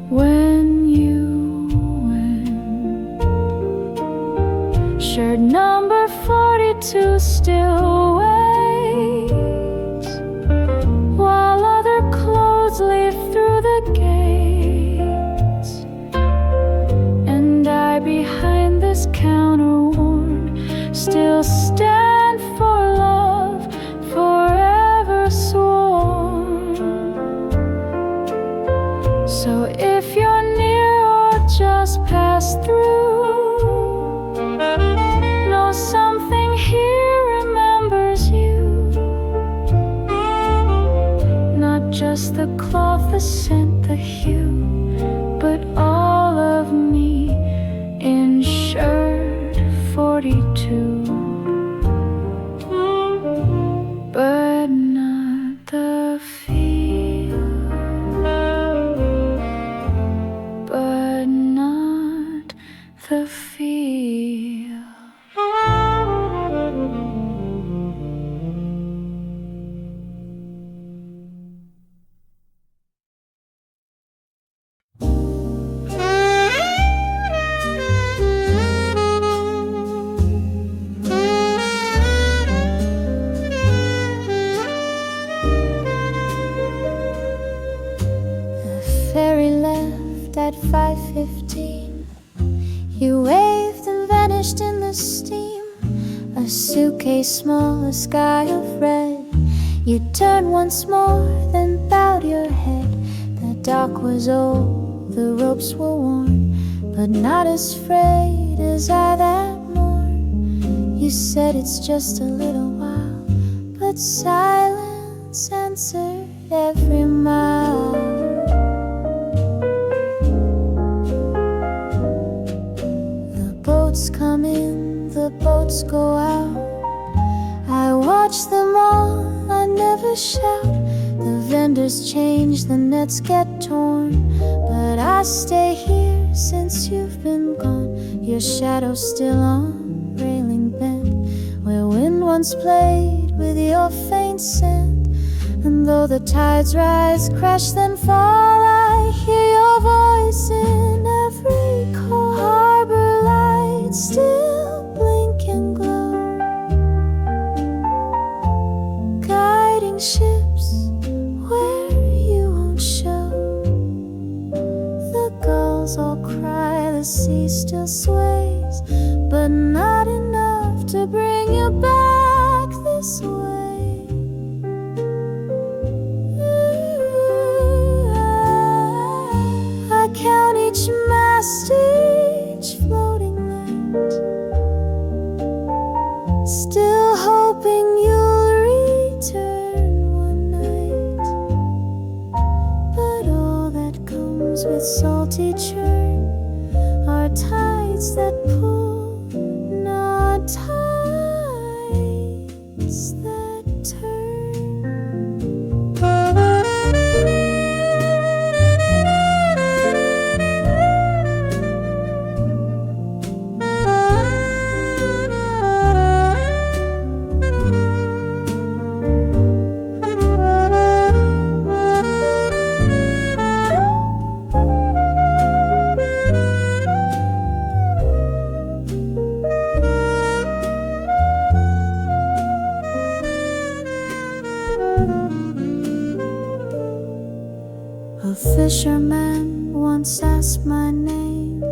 when you went. Shirt number 42 still waits, gates, and I behind this counter worn still stand for love forever sworn. So if you're near or just pass through, know something here remembers you. Not just the cloth, the scent, the hue, but all of me insured 42. But not the feel, but not the feel. Ferry left at 5:15. You waved and vanished in the steam. A suitcase small, a sky of red. You turned once more, then bowed your head. The dock was old, the ropes were worn, but not as frayed as I that morn. You said it's just a little while, but silence answered every mile. Boats come in, the boats go out. I watch them all, I never shout. The vendors change, the nets get torn, but I stay here since you've been gone. Your shadow's still on railing bend, where wind once played with your faint scent. And though the tides rise, crash, then fall, I hear your voice in every call. Harbor lights still blink and glow, guiding ships where you won't show. The gulls all cry, the sea still sways, but not enough to bring you back this way. I count each mast, each floating light, still hoping you'll return one night. But all that comes with salty churn are tides that pull, not tides that turn. A fisherman once asked my name.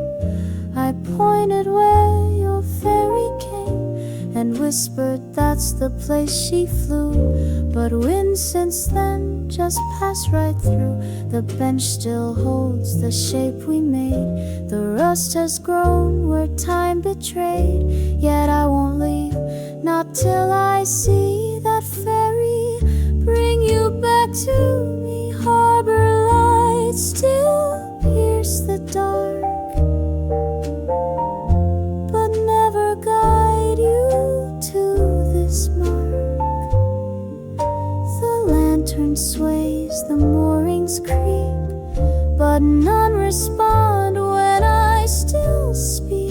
I pointed where your ferry came and whispered that's the place she flew. But wind since then just passed right through. The bench still holds the shape we made. The rust has grown where time betrayed. Yet I won't leave, not till I see that ferry bring you back to me. Harbor lights still pierce the dark, but never guide you to this mark. The lantern sways, the moorings creak, but none respond when I still speak.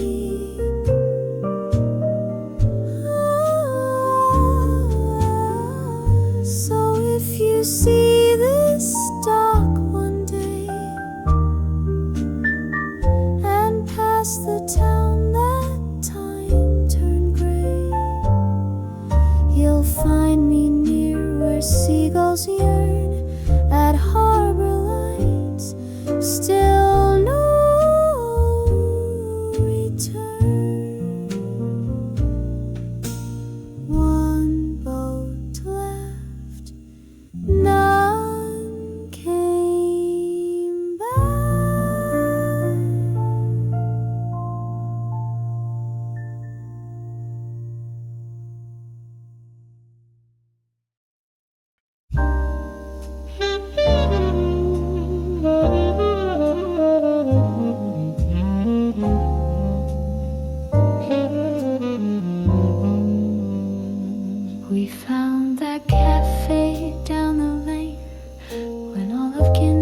So if you see this dock one day and pass the town that time turned gray, you'll find me near where seagulls yearn at harbor lights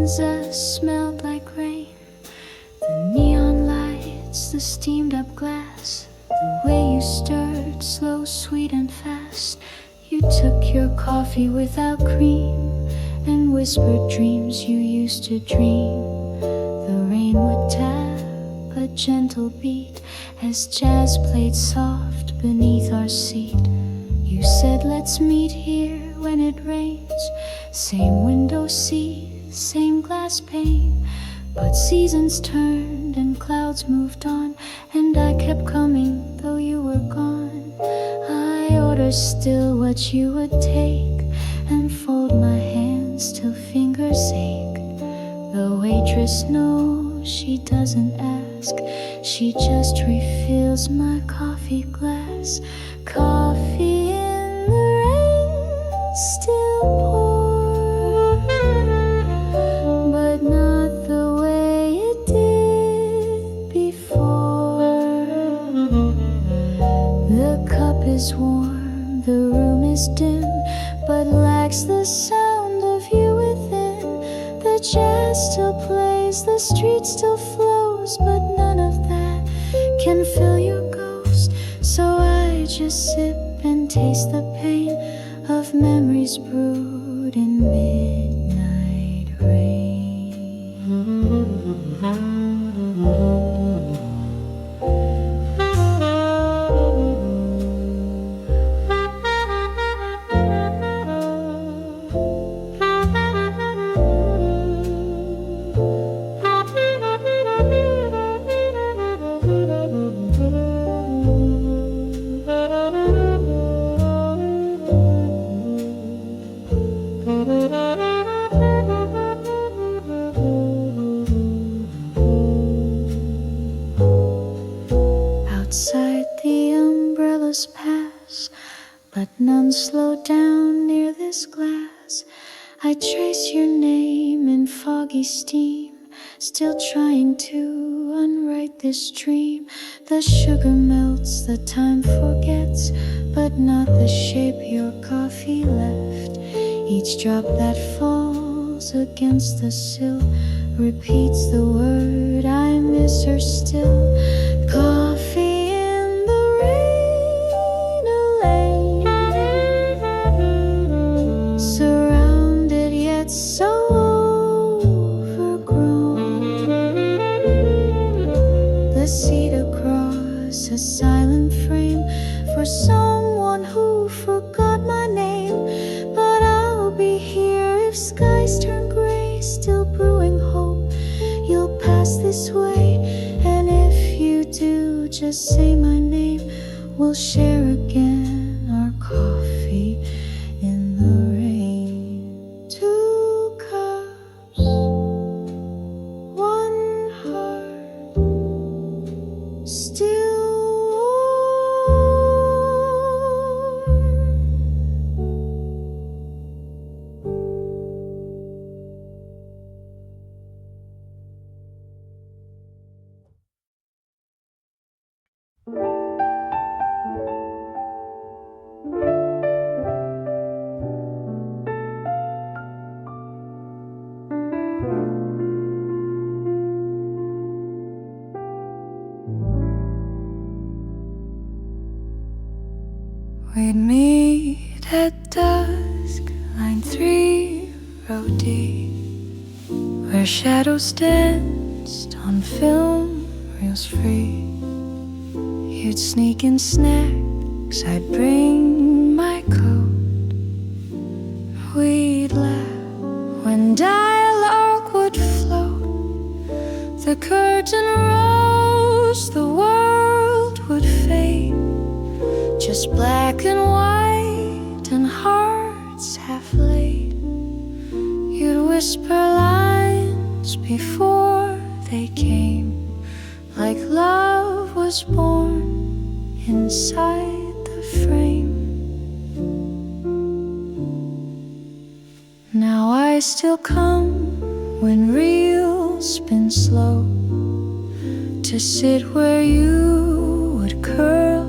Kansas smelled like rain. The neon lights, the steamed up glass, the way you stirred, slow, sweet and fast. You took your coffee without cream and whispered dreams you used to dream. The rain would tap a gentle beat as jazz played soft beneath our seat. You said let's meet here when it rains. Same window seat, same glass pane. But seasons turned and clouds moved on, and I kept coming though you were gone. I order still what you would take and fold my hands till fingers ache. The waitress knows she doesn't ask, she just refills my coffee glass. Coffee in the rain, still pour, but not the way it did before. The cup is warm, the room is dim, but lacks the sound of you within. The jazz still plays, the street still flows, but none of that can fill your ghost. So I just sip and taste the pain of memories brewed in midnight rain. Outside the umbrellas pass, but none slow down near this glass. I trace your name in foggy steam, still trying to unwrite this dream. The sugar melts, the time forgets, but not the shape your coffee left. Each drop that falls against the sill repeats the word, I miss her still. Coffee in the rain, a lane, surrounded yet so overgrown. The seat across a silent frame for someone who forgot my name. But I'll be here if skies turn gray, still brewing hope you'll pass this way. And if you do, just say my name, we'll share again our coffee in the rain. 2 cups, 1 heart, still we'd meet at dusk, line 3, row D, where shadows danced on film reels free. You'd sneak in snacks, I'd bring my coat. We'd laugh when dialogue would float. The curtain rose, the world would fade, just black and white and hearts half laid. You'd whisper lines before they came, like love was born inside the frame. Now I still come when reels spin slow, to sit where you would curl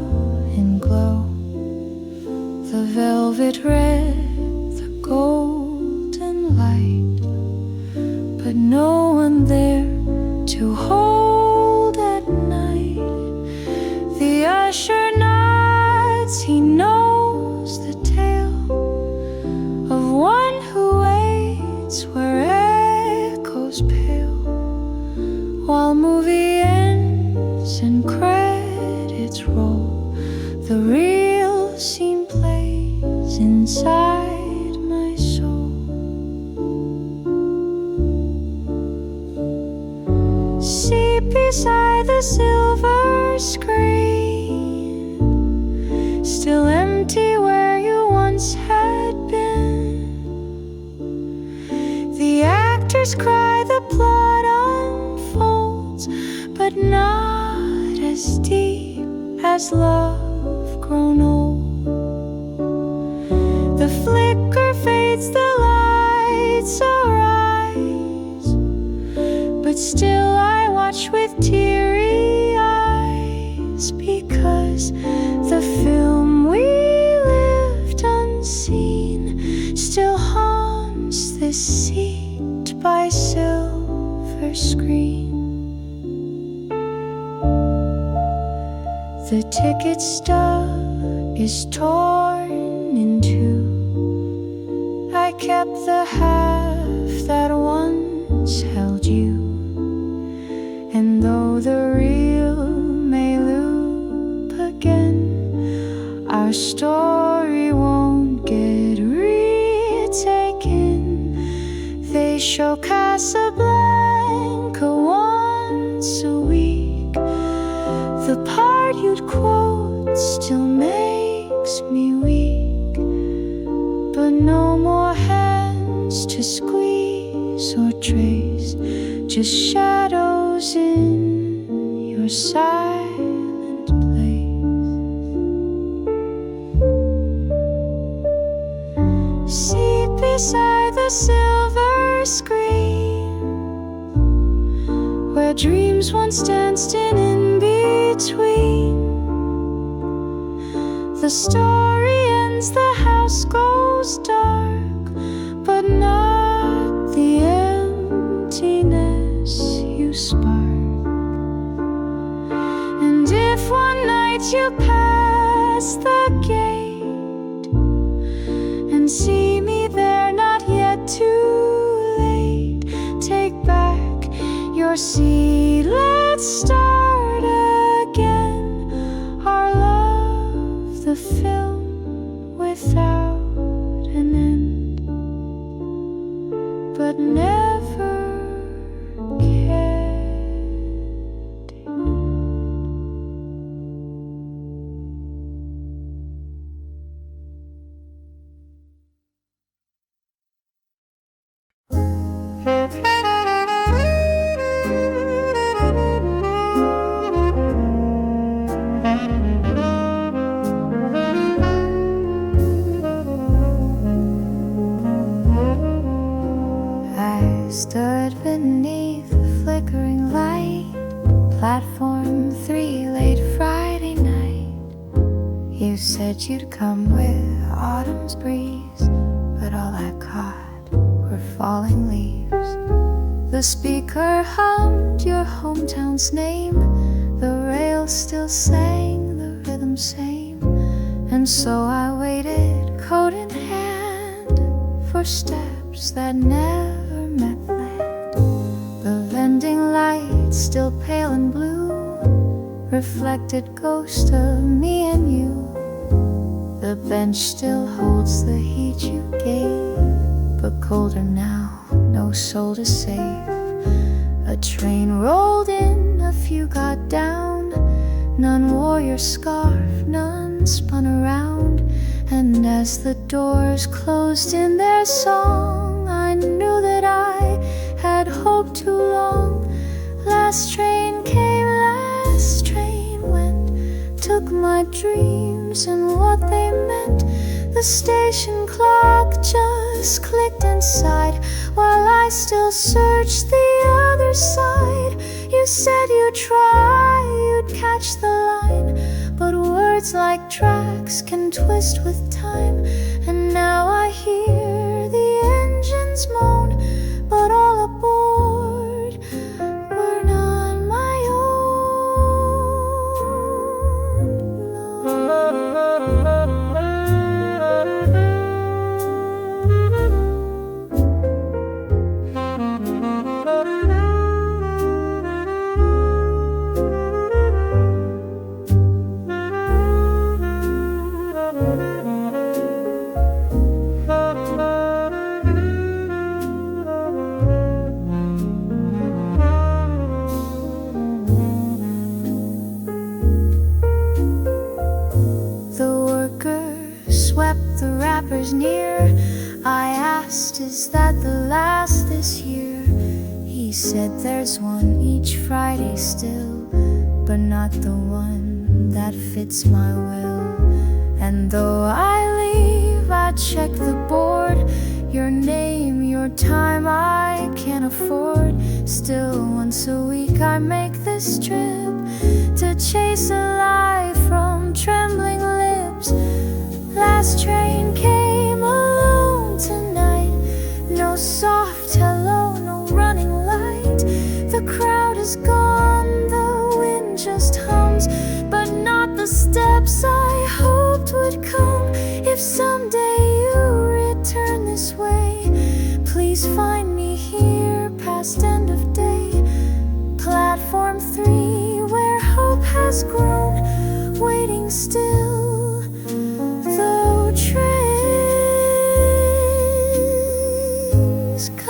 and glow. The velvet red, the golden light, but beside the silver screen, still empty where you once had been. The actors cry, the plot unfolds, but not as deep as love grown old. The flicker fades, the lights arise, but still I watch with teary eyes, because the film we lived unseen still haunts this seat by silver screen. The ticket stub is torn in two. I kept the half that once held you, and though the reel may loop again, our story won't get retaken. They show Casablanca once a week. The part you'd quote still makes me weak, but no more hands to squeeze or trace, just shadows in your silent place. Seat beside the silver screen, where dreams once danced in between. The story ends, the house goes dark, but not the emptiness you spark. And if one night you pass the gate and see me there, not yet too late, take back your seat, let's start again our love, the film without an end, but never can end. Stood beneath the flickering light, platform 3 late Friday night. You said you'd come with autumn's breeze, but all I caught were falling leaves. The speaker hummed your hometown's name, the rail still sang the rhythm same, and so I waited, coat in hand, for steps that never met land. The vending light, still pale and blue, reflected ghost of me and you. The bench still holds the heat you gave, but colder now, no soul to save. A train rolled in, a few got down, none wore your scarf, none spun around. And as the doors closed in their song, I knew that I had hoped too long. Last train came, last train went, took my dreams and what they meant. The station clock just clicked inside, while I still searched the other side. You said you'd try, you'd catch the line, but words like tracks can twist with time. And now I hear the engines moan, but all aboard were not my own. last this year. He said there's one each Friday still, but not the one that fits my will. And though I leave, I check the board. Your name, your time, I can't afford. Still once a week I make this trip to chase a lie from trembling lips. Last train came alone tonight. No soft hello, no running light. The crowd is gone, the wind just hums, but not the steps I hoped would come. If someday you return this way, please find me here past end of day. Platform 3 where hope has grown, waiting still, though trains come.